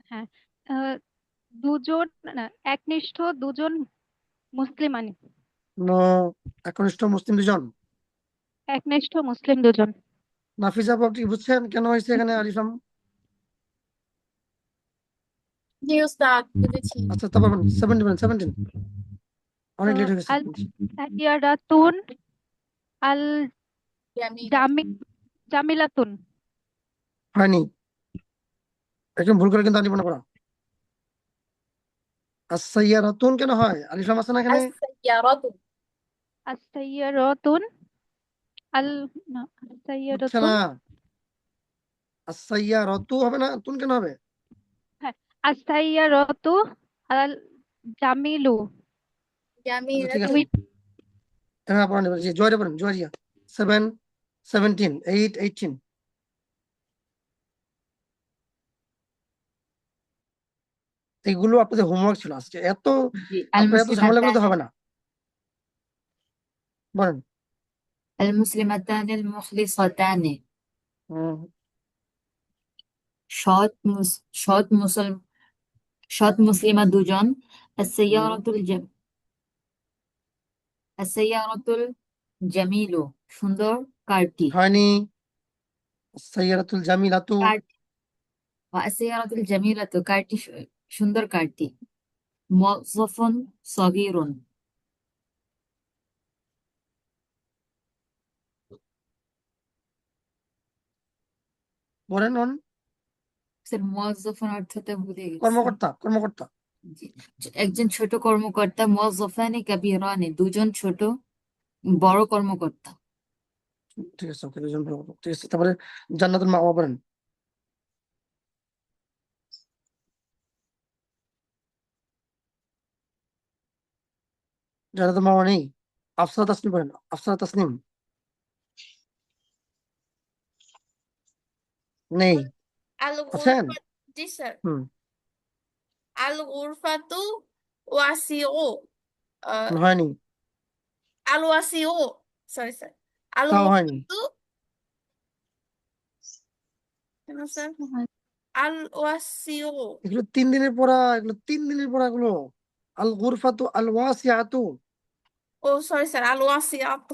হ্যাঁ দুজন না একনিষ্ঠ দুজন মুসলিমানি নো, একনিষ্ঠ মুসলিম দুজন। একনিষ্ঠ মুসলিম দুজন। নাফিজা আপু, আপনি বুঝছেন কেন হয়েছে এখানে আলিফলাম? জি উস্তাদ বুঝেছি। আচ্ছা, তারপর 17 বলেন, 17। অনেক লেট হয়ে গেছে। আল সাইয়ারাতুন আল জামিলাতুন হয়নি, একদম ভুল করে কিন্তু আলিফ না পড়া। আস-সাইয়ারাতুন কেন হয়? আলিফলাম আছে না এখানে? আস-সাইয়ারাতুন আল না হচ্ছে আস-সাইয়ারাতুন না। আস-সাইয়ারাতু হবে না, তুন কেন হবে? হ্যাঁ আস-সাইয়ারাতু আল জামিলু আচ্ছা, ঠিক আছে। হ্যাঁ, পড়েন এবার। জি, জয়রে পড়েন, জয়রিয়া। 7, 17, 8, 18। এগুলো আপনাদের হোমওয়ার্ক ছিল আজকে। এত আপনার এত ঝামেলা করতে হবে না। বলেন। المسلمتان المخلصتان হুম। সৎ মুসলিমা দুজন السيارة الجميل সুন্দর কারটি। হয়নি। সাইয়ারাতুল জামিলাতু। السيارة الجميلة কারটি সুন্দর কারটি। موظف صغير বলেন। স্যার মোয়াজ্জফান অর্থটা ভুলে গেছি। কর্মকর্তা, কর্মকর্তা। জি, একজন ছোট কর্মকর্তা। মোয়াজ্জফানি কাবীরানি দুজন ছোট বড় কর্মকর্তা। ঠিক আছে, ওকে, দুজন ভালো। ঠিক আছে, তারপরে জান্নাতুল মাওয়া বলেন। জান্নাতুল মাওয়া নেই। আফসারা তাসনিম বলেন, আফসারা তাসনিম। নেই, আছেন? জি স্যার। হুম। আল গুরফাতু ওয়াসিউ হয়নি, আল ওয়াসিউ সরি স্যার আল তাও হয়নি। গুরফাতু কেন স্যার আল ওয়াসিউ এগুলো 3 দিনের পড়া, এগুলো 3 দিনের পড়া এগুলো। আল গুরফাতু আল ওয়াসিআতু। ও সরি স্যার আল ওয়াসিয়াত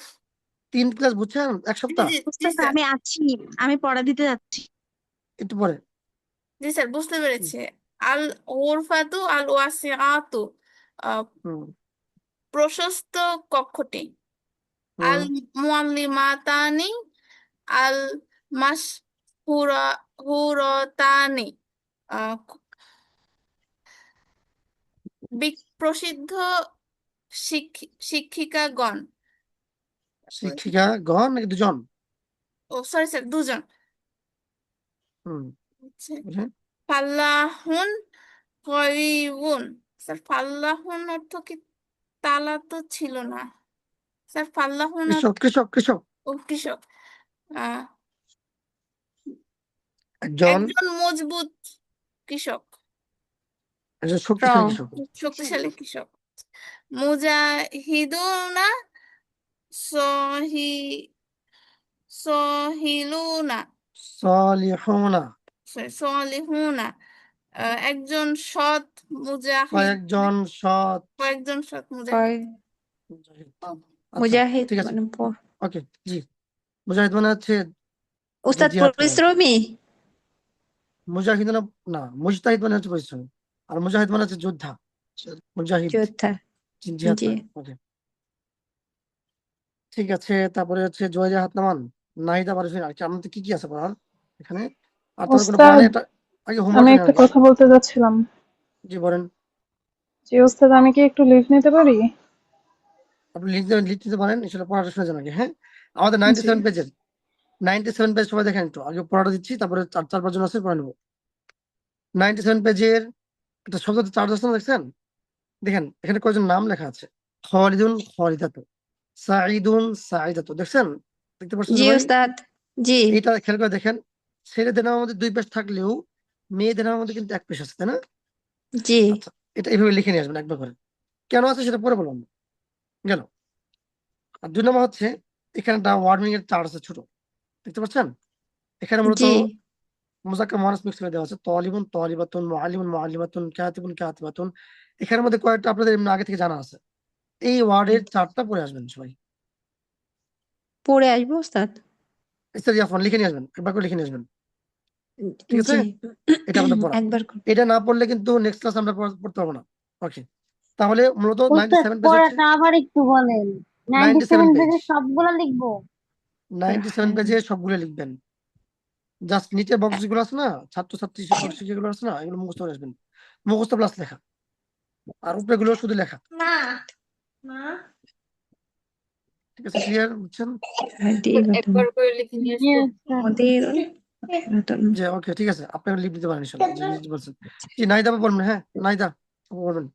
3 ক্লাস বুঝছেন এক জি সপ্তাহ জি জি উস্তাদ স্যার আমি আছি, আমি পড়া দিতে যাচ্ছি। একটু পরে জি স্যার বুঝতে পেরেছি আল গুরফাতু আল ওয়াসিআতু হুম প্রশস্ত কক্ষটি আল হুম মুআল্লিমাতানি আল মাশহুরাতানি প্রসিদ্ধ শিক্ষিকাগণ শিক্ষিকাগণ নাকি দুজন ও সরি স্যার দুজন হুম হচ্ছে বুঝলেন? ফাল্লাহুন করিউন স্যার ফাল্লাহুন অর্থ কি তালা তো ছিল না স্যার ফাল্লাহুন কৃষক কৃষক কৃষক ও কৃষক আহ, একজন একজন মজবুত কৃষক শক্তিশালী স্ট্রং কৃষক শক্তিশালী কৃষক মুজাহিদুনা সহি সহিলুনা সালিহুনা সলিহুনা একজন সৎ মুজাহিদ কয়েকজন সৎ কয়েকজন সৎ মুজাহিদ মুজাহিদ। আচ্ছা মুজাহিদ ঠিক আছে মানে ওকে জি মুজাহিদ মানে হচ্ছে যে উস্তাদ জিহাদ করে পরিশ্রমী মুজাহিদ না মুজতাহিদ মানে হচ্ছে পরিশ্রম আর মুজাহিদ মানে হচ্ছে যোদ্ধা মুজাহিদ যোদ্ধা জিহাদ জি করে ওকে ঠিক আছে তারপরে হচ্ছে জয় হাত নামান নাহিদা পারফিন আর কি আমাদের কি কি আছে পড়ার এখানে আর তোমার কোনো পড়া ওস্তাদ নেই এটা আগে হোমওয়ার্ক আমি নেন একটা আগে কথা বলতে যাচ্ছিলাম। জি বলেন জি ওস্তাদ আমি কি একটু লিভ নিতে পারি? আপনি লিখতে পারেন আসলে পড়াটা শুনে যান আগে হ্যাঁ আমাদের জি 97 পেজের 97 পেজ সবাই দেখেন একটু আগে পড়াটা দিচ্ছি তারপরে 4 5 জন আছে পড়া নেবো 97 পেজের একটা শব্দ 4 দশটা দেখছেন দেখেন এখানে কয়েকজন নাম লেখা আছে খালিদুন খালিদাতু সাঈদুন সাঈদাতু দেখছেন দেখতে পাচ্ছেন জি সবাই উস্তাদ জি এইটা খেয়াল করে দেখেন ছেলেদের নামের মধ্যে 2 পেজ থাকলেও মেয়েদের নামের মধ্যে কিন্তু 1 পেজ আছে তাই না জি আচ্ছা এটা এইভাবে লিখে নিয়ে আসবেন একবার করে কেন আছে সেটা পরে বললাম গেল আর 2 নম্বর হচ্ছে এখানে একটা ওয়ার্ড এর চার্ট আছে ছোট দেখতে পাচ্ছেন এখানে মূলত জি মুজাক্কার মুয়ান্নাস মিক্স করে দেওয়া আছে তালিবুন তালিবাতুন মুআল্লিমুন মুআল্লিমাতুন কাতিবুন কাতিবাতুন এখানের মধ্যে কয়েকটা আপনাদের এমনি আগে থেকে জানা আছে এই ওয়ার্ডের চার্টটা পড়ে আসবেন সবাই পড়ে আসবো উস্তাদ ইস্তারিয়াফন লিখে নিয়ে আসবেন একবার করে লিখে নিয়ে আসবেন ঠিক আছে জি এটা আমাদের পড়া একবার এটা না পড়লে কিন্তু নেক্সট ক্লাস আমরা পড়তে পারবো না ওকে তাহলে মূলত উস্তাদ 97 পেজ হচ্ছে পড়াটা আবার একটু বলেন। 97 97 পেজ পেজে সবগুলো লিখবো? 97 পেজে সবগুলো লিখবেন জাস্ট নিচে বক্স যেগুলো আছে না ছাত্রছাত্রী শিক্ষক শিক্ষিকাগুলো আছে না এগুলো মুখস্থ করে আসবেন মুখস্থ প্লাস লেখা আর উপরে গুলো শুধু লেখা না না ঠিক আছে ক্লিয়ার বুঝছেন একবার করে লিখে নিয়ে জি আসবো। উস্তাদ যে ওকে ঠিক আছে আপনি লিখ দিতে পারেন ইনশাআল্লাহ জি বলছেন জি নাইদা আপু বলবেন হ্যাঁ নাইদা আপু বলবেন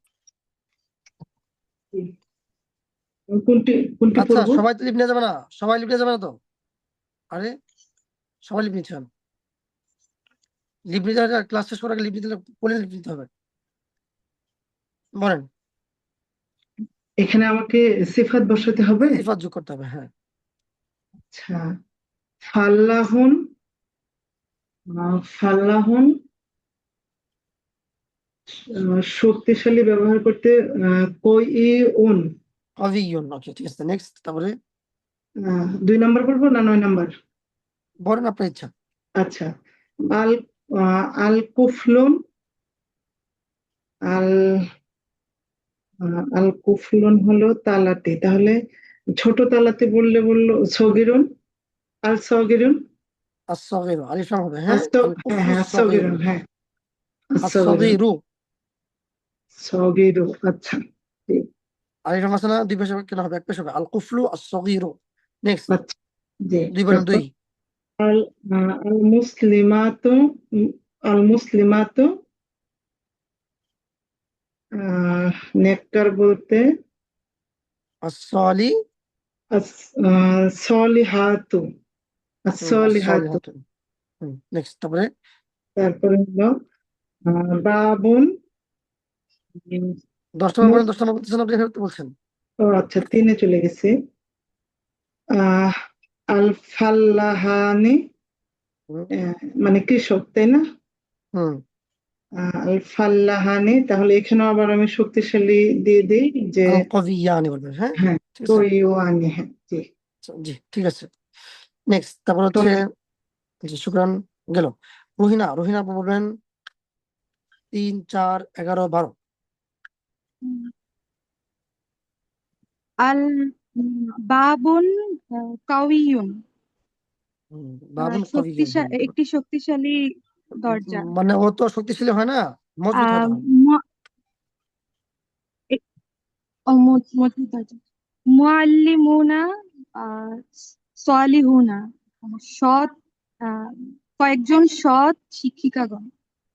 কোনটি আচ্ছা পড়বো? সবাই তো লিখ নিয়ে যাবে না সবাই লিখ নিয়ে যাবে না তো আরে সবাই লিখ নিচ্ছেন লিখ নিতে ক্লাস শেষ করার আগে লিখ নিতে পড়ে লিখ নিতে হবে বলেন এখানে আমাকে সিফাত বসাতে হবে। সিফাত যোগ করতে হবে হ্যাঁ আচ্ছা ফাল্লাহুন ফাল্লাহুন শক্তিশালী ব্যবহার করতে কইউন কবিয়ুন ওকে ঠিক আছে নেক্সট তারপরে 2 নাম্বার পড়বো না 9 নাম্বার? বলেন আপনার ইচ্ছা আচ্ছা আল আল কুফলুন আল আল কুফলুন হলো তালাতে তাহলে ছোট তালাতে বললো সগিরুন আল সগিরুন as-saghiru আলিফ লাম হবে হ্যাঁ হ্যাঁ সগিরুন হ্যাঁ as-saghiru সগিরু আচ্ছা আলিফ লাম আছে না দুই পেশ কেন হবে এক পেশ হবে আল কুফলু as-saghiru নেক্সট আচ্ছা জি দুই বলেন দুই আল আল মুসলিমাতু আল মুসলিমাতু নেককার বলতে as-sali সলিহাতু সলিহাতু নেক্সট তারপরে তারপরে হলো বাবুন 10 নম্বর বলেন 10 নম্বর বলতেছেন আপনি এখানে বলছেন ও আচ্ছা 3-এ চলে গেছে আল ফাল্লাহানি মানে কৃষক তাই না আল ফাল্লাহানি, তাহলে এখানেও আবার আমি শক্তিশালী দিয়ে দিই যে আল কবিয়ানি বলবেন, হ্যাঁ হ্যাঁ ঠিক আছে। কইওয়ানি, হ্যাঁ জি। জি ঠিক আছে। নেক্সট, তারপর তো হচ্ছে জি শুকরান গেল। রোহিনা, রোহিনা আপু বলবেন 3, 4, 11, 12। আল বাবুন কাউইয়ুন, বাবুন কবিয়ুন, একটি শক্তিশালী দরজা। মানে ও তো শক্তিশালী হয় না, মজবুত হয় আহ তখন। মু- এ- মজবুত দরজা। মুআল্লিমুনা সালিহুনা, সৎ আহ, কয়েকজন সৎ শিক্ষিকাগণ,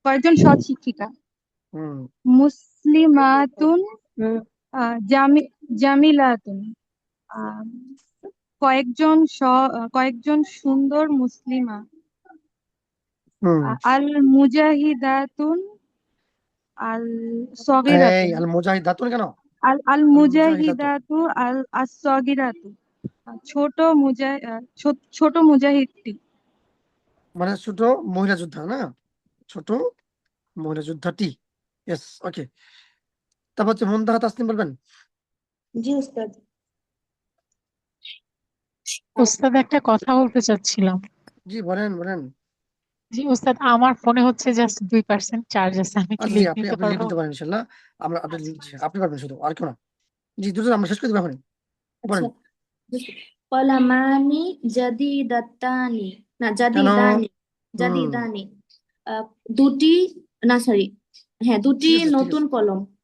কয়েকজন সৎ শিক্ষিকা। হুম মুসলিমাতুন জামিলাতুন, আহ, কয়েকজন সুন্দর মুসলিমা। হুম আল মুজাহিদাতুন আল এই সগিরাতুন, আল মুজাহিদাতুন কেন? আল আল মুজাহিদাতু মুজাহিদাতু আল আসগিরাতু, ছোট মুজাহিদটি। মানে ছোট মহিলা যোদ্ধা না, ছোট মহিলা যোদ্ধাটি। Yes okay. তারপর হচ্ছে মুনতাহা তাসনিম বলবেন। জি উস্তাদ। উস্তাদ একটা কথা বলতে চাচ্ছিলাম। জি বলেন বলেন। জি উস্তাদ, আমার ফোনে হচ্ছে জাস্ট 2% চার্জ আছে, আমি কি জি লিভ আপনি নিতে আপনি লিড পারবো? নিতে পারেন ইনশাল্লাহ। আমরা আপনি আচ্ছা জি, আপনি পারবেন শুধু, আর কেউ না। জি দ্রুত আমরা শেষ করে দেবো এখন, আচ্ছা, বলেন। কলামানি জাদিদাতানি, না কেন? জাদিদানি, হুম জাদিদানি, দুটি, না সরি, হ্যাঁ দুটি ঠিক আছে ঠিক নতুন আছে। কলম।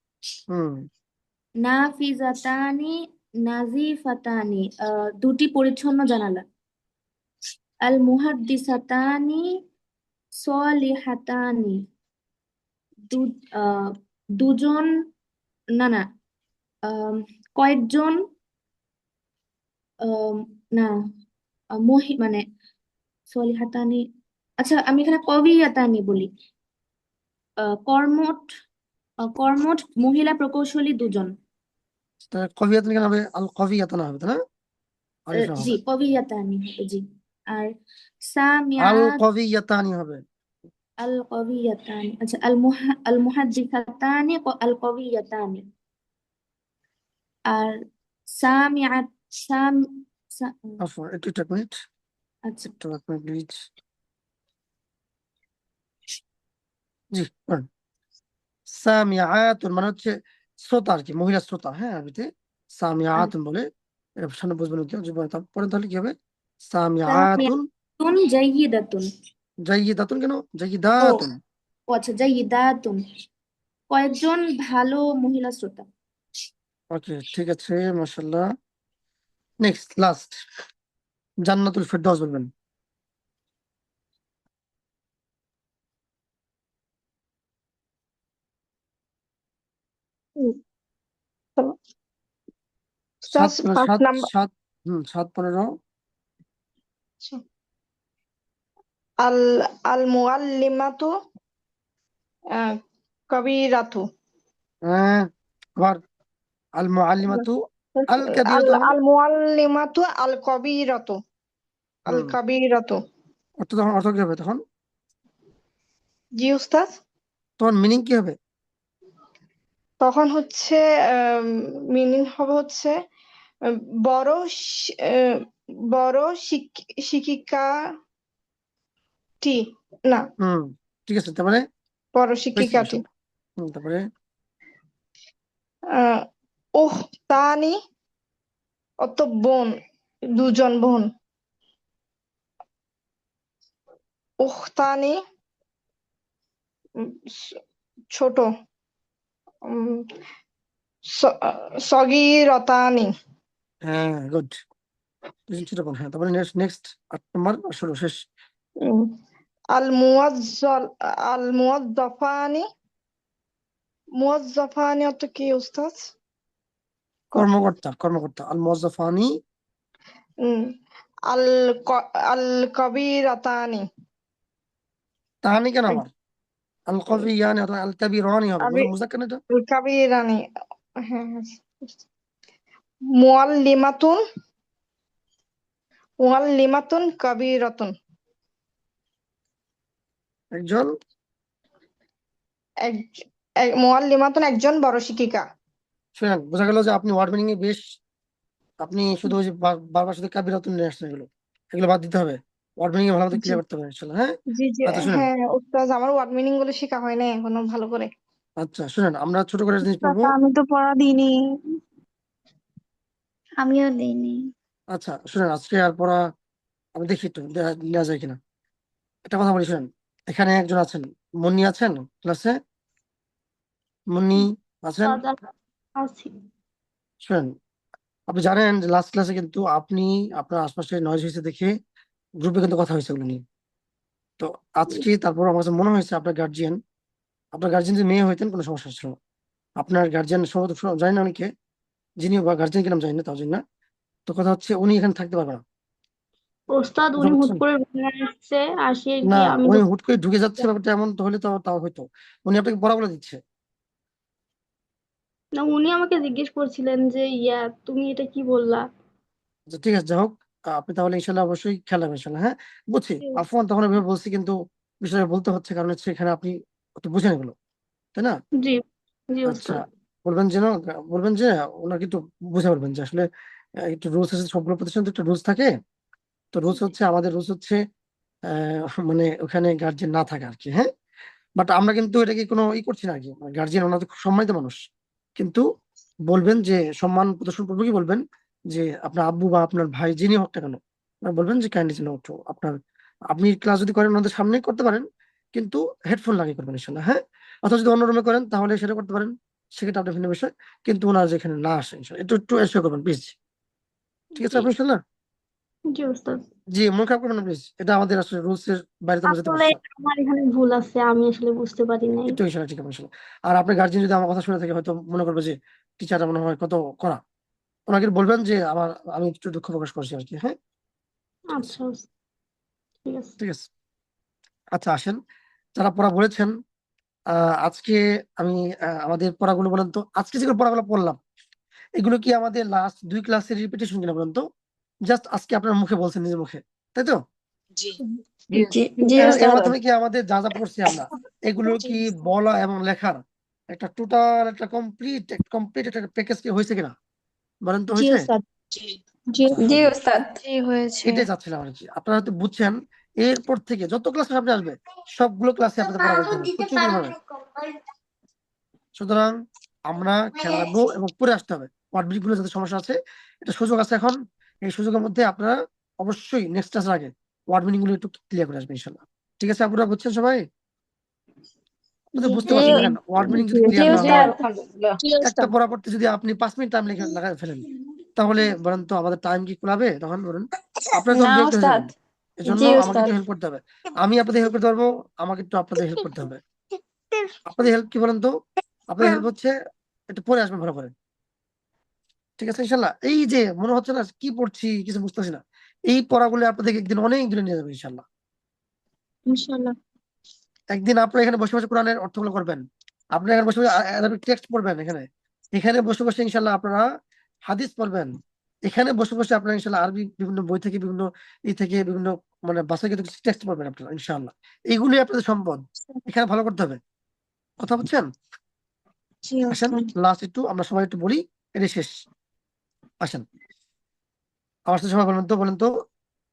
হুম নাফিজাতানি নাজিফাতানি, দুটি পরিচ্ছন্ন জানালা। আল মুহাদ্দিসাতানি সলিহাতানি, দু আহ, দুজন, না না, কয়েকজন, আম, না, মানে সলিহাতানি, আচ্ছা আমি এখানে কবিয়াতানি বলি। কর্মঠ, কর্মঠ মহিলা প্রকৌশলী দুজন। কবিয়াতুন কেন হবে? আল কবিয়াতুন হবে তাই না, আলিফ লাম জি হবে। কবিয়াতানি হবে, জি। আর আল সামিআত কবিয়াতানি হবে। আল কবিয়াতানি, আচ্ছা আল মুহাদ্দিসাতানি আল কবিয়াতানি। আর সামিআত সাম সা- আফওয়ান, একটু এক মিনিট, আচ্ছা একটু এক মিনিট প্লিজ। জি বলেন। সামিআতুন মানে হচ্ছে শ্রোতা আর কি, মহিলা শ্রোতা, হ্যাঁ আরবিতে সামিআতুন বলে। এটা সামনে বুঝবেন কেউ জীবনে, তারপরে তাহলে কি হবে? সামিআতুন সামিআতুন জাইয়িদাতুন। জাইয়িদাতুন কেন? ও জাইয়িদাতুন। ও আচ্ছা, জাইয়িদাতুন কয়েকজন ভালো মহিলা শ্রোতা। ওকে ঠিক আছে মাশাআল্লাহ। নেক্সট লাস্ট, জান্নাতুল ফেরদাউস বলবেন। উস্তাদ 7, 5 7, নাম্বার। 7, 7, 15। আল আল মুআল্লিমাতু কবিরাতু। হ্যাঁ আবার আল মুআল্লিমাতু আল আল কাবীরাতু হবে না? আল মুআল্লিমাতু আল কবিরাতু, আল হুম কবিরাতু। অর্থ কি হবে তখন? জি উস্তাদ। তখন মিনিং কি হবে? তখন হচ্ছে মিনিং হবে হচ্ছে আহ, বড় শি- আহ, বড় শিক্ষিকাটি, না, হুম ঠিক আছে, তারপরে বড় হয়েছে শিক্ষিকাটি। সব। তারপরে আহ ওহ তানি, অত বোন, দুজন বোন। ওহ তানি ছোট, উম, সগীরতানি। হ্যাঁ গুড, ছোট কোন, হ্যাঁ তারপরে নেক্সট নেক্সট 8 নম্বর শুরু শেষ। উম, আল মুওয়াজ্জাফানি, মুওয়াজ্জাফানি অত কি উস্তাদ? কর্মকর্তা, কর্মকর্তা আল মুওয়াজ্জাফানি। উম, আল আল কবিরাতানি। তাহানি কেন আবার? আল কবিয়ানি অথবা আল কাবীরানি হবে, আমি মুযাক্কার না এটা? আল কবিরানি, হ্যাঁ হ্যাঁ। মুআল্লিমাতুন, মুআল্লিমাতুন কবিরাতুন। একজন মুআল্লিমাতুন একজন বড় শিক্ষিকা। শুনেন, বোঝা গেল যে আপনি ওয়ার্ড মিনিং এ বেশ, আপনি শুধু ওই যে বারবার শুধু কাবিরাতুন নিয়ে আসছেন, এগুলো এগুলো বাদ দিতে হবে। ওয়ার্ড মিনিং এ ভালো মতো জি ক্লিয়ার করতে হবে ইনশাল্লাহ। হ্যাঁ, জি জি আচ্ছা শুনেন, হ্যাঁ উস্তাদ, আমার ওয়ার্ড মিনিং গুলো শেখা হয় না এখনো ভালো করে। আচ্ছা শুনেন, আমরা ছোট করে একটা জিনিস পড়বো। আমি তো পড়া দিইনি। আমিও দিইনি। আচ্ছা শুনেন, আজকে আর পড়া আমি দেখি একটু নেওয়া যায় কিনা। একটা কথা বলি, শুনেন, এখানে একজন আছেন, মুন্নি আছেন ক্লাসে? মুন্নি আছেন? আছি। শুনেন, আপনি জানেন যে লাস্ট ক্লাসে কিন্তু আপনি আপনার আশপাশে নয়েজ হয়েছে দেখে গ্রুপে কিন্তু কথা হয়েছে ওগুলো নিয়ে। তো আজকে তারপর আমার কাছে মনে হয়েছে আপনার গার্জিয়ান যদি মেয়ে হইতেন কোনো সমস্যা ছিল না। আপনার গার্জিয়ান সম্ভবত জানি না অনেকে, যিনি বা গার্জিয়ান কিনা জানি না, তাও জানি না। তো কথা হচ্ছে উনি এখানে থাকতে পারবে না। ওস্তাদ বুঝতে উনি হুট পারছেন? করে ঘুরে আসছে, আসে না, কি আমি উনি তো হুট করে ঢুকে যাচ্ছে, ব্যাপারটা এমন তো হলে তো তাও হইতো। উনি আপনাকে পড়া বলে দিচ্ছে। না, উনি আমাকে জিজ্ঞেস করছিলেন যে তুমি এটা কি বললা। আচ্ছা ঠিক আছে, যাই হোক, আপনি তাহলে ইনশাল্লাহ অবশ্যই খেয়াল রাখবেন ইনশাল্লাহ। হ্যাঁ, বুঝছি আফওয়ান, তখন এভাবে বলছি, কিন্তু বিষয়টা বলতে হচ্ছে কারণ হচ্ছে এখানে আপনি একটু বুঝেন এগুলো, তাই না? জি জি আচ্ছা, ওস্তাদ। বলবেন যে ওনাকে একটু বুঝে বলবেন যে আসলে একটু রুলস আছে, সবগুলো প্রতিষ্ঠান তো একটা রুলস থাকে। তো রুলস হচ্ছে, আমাদের রুলস হচ্ছে মানে ওখানে গার্জিয়ান না থাকা আর কি। হ্যাঁ, বাট আমরা কিন্তু এটাকে কোনো করছি না আর কি। গার্জিয়ান ওনাদের খুব সম্মানিত মানুষ, কিন্তু বলবেন যে সম্মান প্রদর্শন করবো কি, বলবেন যে আপনার আব্বু বা আপনার ভাই যিনি হোক না কেন, আপনারা বলবেন যে কাইন্ডলি যেন একটু আপনি ক্লাস যদি করেন ওনাদের সামনেই করতে পারেন, কিন্তু হেডফোন লাগিয়ে করবেন ইনশাল্লাহ। হ্যাঁ, অথবা যদি অন্য রুমে করেন তাহলে সেটা করতে পারেন, সেক্ষেত্রে আপনার ভিন্ন বিষয়। কিন্তু ওনারা যেখানে না আসে ইনশাল্লাহ একটু একটু এসে করবেন প্লিজ। ঠিক আছে জি আপনি ইনশাল্লাহ? জি ওস্তাদ। জি, মন খারাপ করবেন না প্লিজ, এটা আমাদের আসলে রুলস এর বাইরে তো আমরা যেতে আসলে পারছি না। আমার এখানে ভুল আছে, আমি আসলে বুঝতে পারি নাই। একটু ইনশাল্লাহ ঠিক আছে ইনশাল্লাহ। আর আপনার গার্জিয়ান যদি আমার কথা শুনে থাকে, হয়তো মনে করবে যে টিচারটা মনে হয় কত করা, ওনাকে বলবেন যে আমি একটু দুঃখ প্রকাশ করছি আর কি। হ্যাঁ, আচ্ছা ওস্তাদ, ঠিক আছে। ঠিক আছে। আচ্ছা আসেন, যারা পড়া বলেছেন, আজকে আমি আমাদের পড়াগুলো বলেন তো, আজকে যেগুলো পড়াগুলো পড়লাম এগুলো কি আমাদের লাস্ট 2 ক্লাসের রিপিটেশন কিনা বলেন তো? জাস্ট আজকে আপনার মুখে বলছেন, নিজের মুখে, তাই তো? জি জি জি এর ওস্তাদ। মাধ্যমে কি আমাদের যা যা পড়ছি আমরা, এগুলো কি বলা এবং লেখার একটা টোটাল একটা কমপ্লিট একটা প্যাকেজ কি হয়েছে কিনা বলেন তো? জি হয়েছে? ওস্তাদ। জি আচ্ছা, জি আলহামদুলিল্লাহ। ওস্তাদ। জি হয়েছে। এটাই চাচ্ছিলাম আর কি, আপনারা হয়তো বুঝছেন। এরপর থেকে যত ক্লাস সামনে আসবে সবগুলো ক্লাসে আপনাদের পড়া বলতে হবে প্রচুর পরিমাণে। সুতরাং আমরা খেয়াল রাখবো এবং পড়ে আসতে হবে। ওয়ার্ড গুলো যাতে সমস্যা আছে, এটা সুযোগ আছে এখন। এই সুযোগের মধ্যে আপনারা অবশ্যই নেক্সট ক্লাসের আগে ওয়ার্ড মিনিং গুলো একটু ক্লিয়ার করে আসবেন ইনশাল্লাহ। ঠিক আছে, আপনারা বুঝছেন সবাই? আপনাদের বুঝতে জি পারছেন, দেখেন ওয়ার্ড মিনিং যদি জি ক্লিয়ার না ওস্তাদ। হয়, একটা পড়া পড়তে যদি আপনি 5 মিনিট টাইম লাগাই ফেলেন, তাহলে বলেন তো আমাদের টাইম কি কুলাবে? তখন বলেন, আপনারা তখন না বিরক্ত হয়ে ওস্তাদ। যাবেন। এজন্য জি আমাকে ওস্তাদ। একটু হেল্প করতে হবে। আমি আপনাদের হেল্প করতে পারবো, আমাকে একটু আপনাদের হেল্প করতে হবে। আপনাদের হেল্প কি বলেন তো? আপনাদের হেল্প হচ্ছে একটু পড়ে আসবেন ভালো করে। ঠিক আছে ইনশাল্লাহ? এই যে মনে হচ্ছে না কি পড়ছি কিছু বুঝতেছি না, এই পড়াগুলো আপনাদেরকে একদিন অনেক দূরে নিয়ে যাবে ইনশাল্লাহ। ইনশাআল্লাহ। একদিন আপনারা এখানে বসে বসে কোরআনের অর্থগুলো করবেন, আপনারা এখানে বসে বসে আরবিক টেক্সট পড়বেন, এখানে বসে বসে ইনশাল্লাহ আপনারা হাদিস পড়বেন, এখানে বসে বসে আপনারা ইনশাল্লাহ আরবি বিভিন্ন বই থেকে বিভিন্ন বিভিন্ন মানে ভাষায় কিন্তু টেক্সট পড়বেন আপনারা ইনশাল্লাহ। এইগুলি আপনাদের সম্পদ, এখানে ভালো করতে হবে। কথা বুঝছেন? জি আসেন ওস্তাদ। লাস্ট একটু আমরা সবাই একটু বলি, এটা শেষ। আসেন আমার সাথে সবাই বলেন তো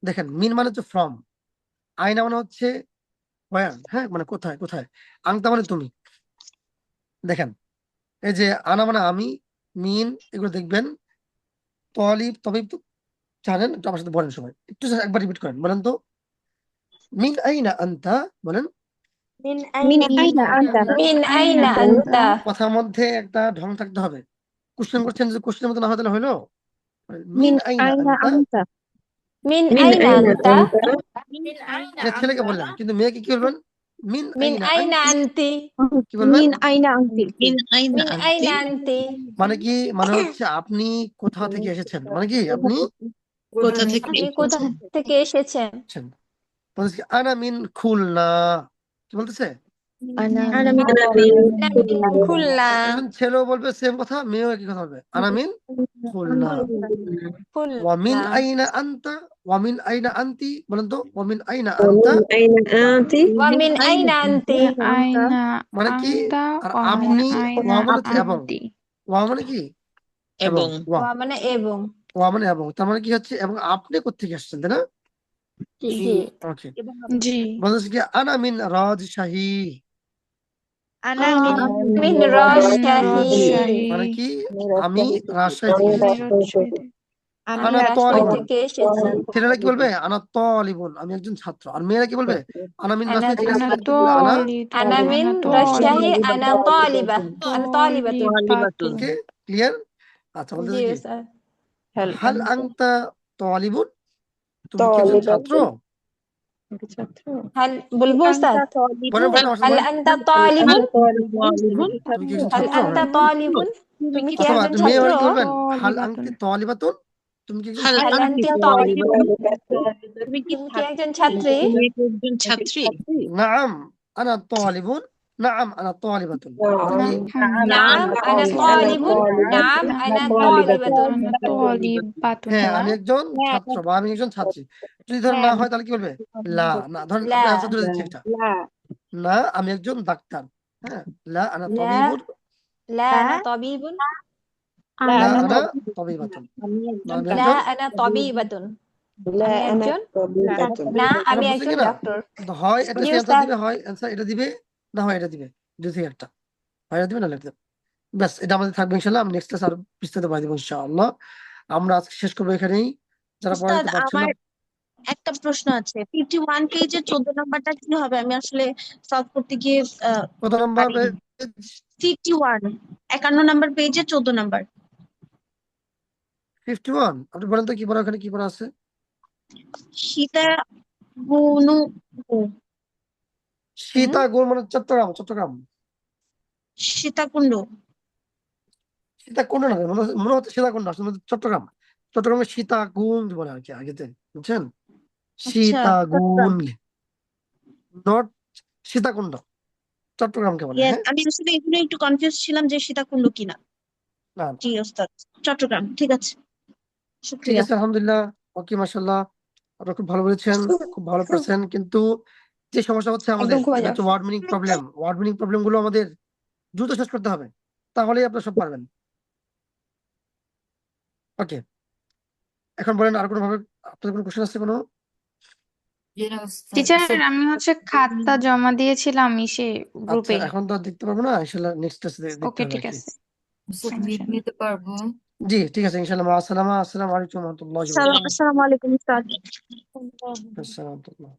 দেখেন, মিন মানে হচ্ছে ফ্রম, আয়না মানে হচ্ছে ওয়ার, হ্যাঁ মানে কোথায় কোথায়, আংতা মানে তুমি। দেখেন, এই যে আনা মানে আমি, মিন এগুলো দেখবেন, তলিব তবিব তো জানেন, একটু আমার সাথে বলেন সবাই, একটু একবার রিপিট করেন, বলেন তো মিন আইনা আনতা, বলেন। মিন মিন আইনা আইনা আনতা। মিন আইনা আনতা। কথার মধ্যে একটা ঢং থাকতে হবে। কোশ্চেন করছেন, যদি কোশ্চেনের মতো না হয় তাহলে হইলো মিন মিন আইনা আইনা আনতা। আনতা। মিন আইনা আনতা। এটা ছেলেকে বললেন, কিন্তু মেয়েকে কি বলবেন? মিন মিন আইনা আইনা আনতি। আনতি। কি বলবেন? মিন আইনা আনতি। মিন আইনা আনতি। মানে কি, মানে হচ্ছে আপনি কোথা থেকে এসেছেন, মানে কি আপনি আপনি কোথা থেকে এসেছেন? বলতেছে কি, আনা মিন খুলনা। কি বলতেছে? أنا من খুলনা একজন ছেলেও বলবে সেম কথা, মেয়েও একই কথা বলবে, আনা মিন খুলনা। ওয়ামিন খুলনা আইনা আনতা, ওয়ামিন আইনা আনতি, বলেন তো ওয়ামিন আইনা আনতা ওয়ামিন আইনা আনতি আইনা মানে কি? আনতা আর ওয়ামিন আপনি, আইনা ওয়া মানে হচ্ছে এবং, আনতি। ওয়া মানে কি? এবং, ওয়া ওয়া মানে এবং ওয়া মানে এবং, তার মানে কি হচ্ছে এবং আপনি কোত্থেকে আসছেন, তাই না? জি ওকে, জি বলতেছে কি আনা মিন রাজশাহী, আনা মিন রাজশাহী রাজশাহী। মানে কি? আমি রাজশাহী থেকে আমি এসেছি। রাজশাহী আমি আনা রাজশাহী তালিবুন, থেকে এসেছি ছেলেরা কি বলবে? আনা তালিবুন, আমি একজন ছাত্র। আর মেয়েরা কি বলবে? আনা মিন আনা রাজশাহী থেকে আনা এসেছি, আনা আনা মিন আনা রাজশাহী আনা তালিবা আনা তালিবাতুন তালিবাতু। ওকে, ক্লিয়ার? আচ্ছা, জি বলতেছে কি স্যার হাল আনতা তালিবুন, তুমি কি একজন ছাত্র? হাল বলবো স্যার বলেন বলেন আমার সাথে হাল বলেন। আনতা তালিবুন তুমি কি একজন হাল ছাত্র? আনতা তালিবুন তুমি কি অথবা একজন মেয়ে ছাত্র হলে কি বলবেন? হাল তালিবাতুন। আনতি তালিবাতুন, তুমি কি একজন হাল ছাত্র? আনতি তালিবুন তুমি কি একজন ছাত্রী নাআম আনা তালিবুন, নাআম আনা তালিবাতুন, মানে কি? নাম আনা তালিবুন নাম আনা তালিবাতুন আনা তালিবাতুন। হ্যাঁ, আমি একজন ছাত্র বা আমি একজন ছাত্রী। যদি ধর না হয় তাহলে কি বলবে? লা, না ধরেন লা আপনি আনসার ধরে দিচ্ছি একটা, না আমি একজন ডাক্তার, হ্যাঁ, লা আনা লা তাবিবুন, লা আনা তাবিবুন লা আনা আনা তাবিবাতুন, না আমি লা একজন, আনা তাবিবাতুন আমি একজন না মানে আমি বুঝছেন একজন কি না? ডক্টর হয় এটা জি সে অ্যান্সার স্যার দিবে, হয় অ্যান্সার এটা দিবে, না হয় এটা দিবে, দুই থেকে একটা, হয় এটা দিবে না এটা দিবে। ব্যাস, এটা আমাদের থাকবে ইনশাল্লাহ। আমি নেক্সট ক্লাস আর বিস্তারিত বাড়ি দেবো ইনশাআল্লাহ। আমরা আজকে শেষ করবো এখানেই, যারা পড়া উস্তাদ দিতে পারছেন না। আমার একটা প্রশ্ন আছে 51 পেজের 14 নাম্বারটা কি হবে আমি আসলে সলভ করতে গিয়ে কত নম্বর পারিনি 51 51 নাম্বার পেজে 14 নাম্বার 51? আপনি বলেন তো কি পড়া, ওখানে কি পড়া আছে? সীতা গুনু সীতাকুণ্ড মানে চট্টগ্রাম, চট্টগ্রাম। সীতাকুণ্ড সীতাকুণ্ড না, মনে হচ্ছে সীতাকুণ্ড, আসলে চট্টগ্রাম। চট্টগ্রামে সীতাকুণ্ড বলে আর কি আগেতে, বুঝছেন? আচ্ছা সীতাকুণ্ড, নট সীতাকুণ্ড, চট্টগ্রামকে বলে। হ্যাঁ, আমি আসলে এগুলো একটু কনফিউজ ছিলাম যে সীতাকুণ্ড কিনা না জি ওস্তাদ চট্টগ্রাম ঠিক আছে ঠিক শুক্রিয়া আছে, আলহামদুলিল্লাহ, ওকে, মাশাআল্লাহ, আপনারা খুব ভালো বলেছেন, খুব ভালো পারছেন। কিন্তু যে সমস্যা হচ্ছে আমাদের, একদম ঘুমাই এটা যাও হচ্ছে word meaning problem. Word meaning problem গুলো আমাদের দ্রুত শেষ করতে হবে, তাহলেই আপনারা সব পারবেন। ওকে, এখন বলেন আর কোনো ভাবে আপনাদের কোনো কোশ্চেন আছে কোনো? টিচার আমি হচ্ছে খাতা জমা দিয়েছিলাম ইসে আচ্ছা, গ্রুপে। এখন তো আর দেখতে পারবো না, ইনশাআল্লাহ নেক্সট ক্লাসে দেখতে ওকে হবে ঠিক আর কি। আছে সমস্যা নেই। নিতে পারবো। জি ঠিক আছে, ইনশাআল্লাহ। আসসালামু আলাইকুম ওয়া রাহমাতুল্লাহি ওয়া বারাকাতুহু। আসসালামু আলাইকুম উস্তাদ আসসালামু আলাইকুম।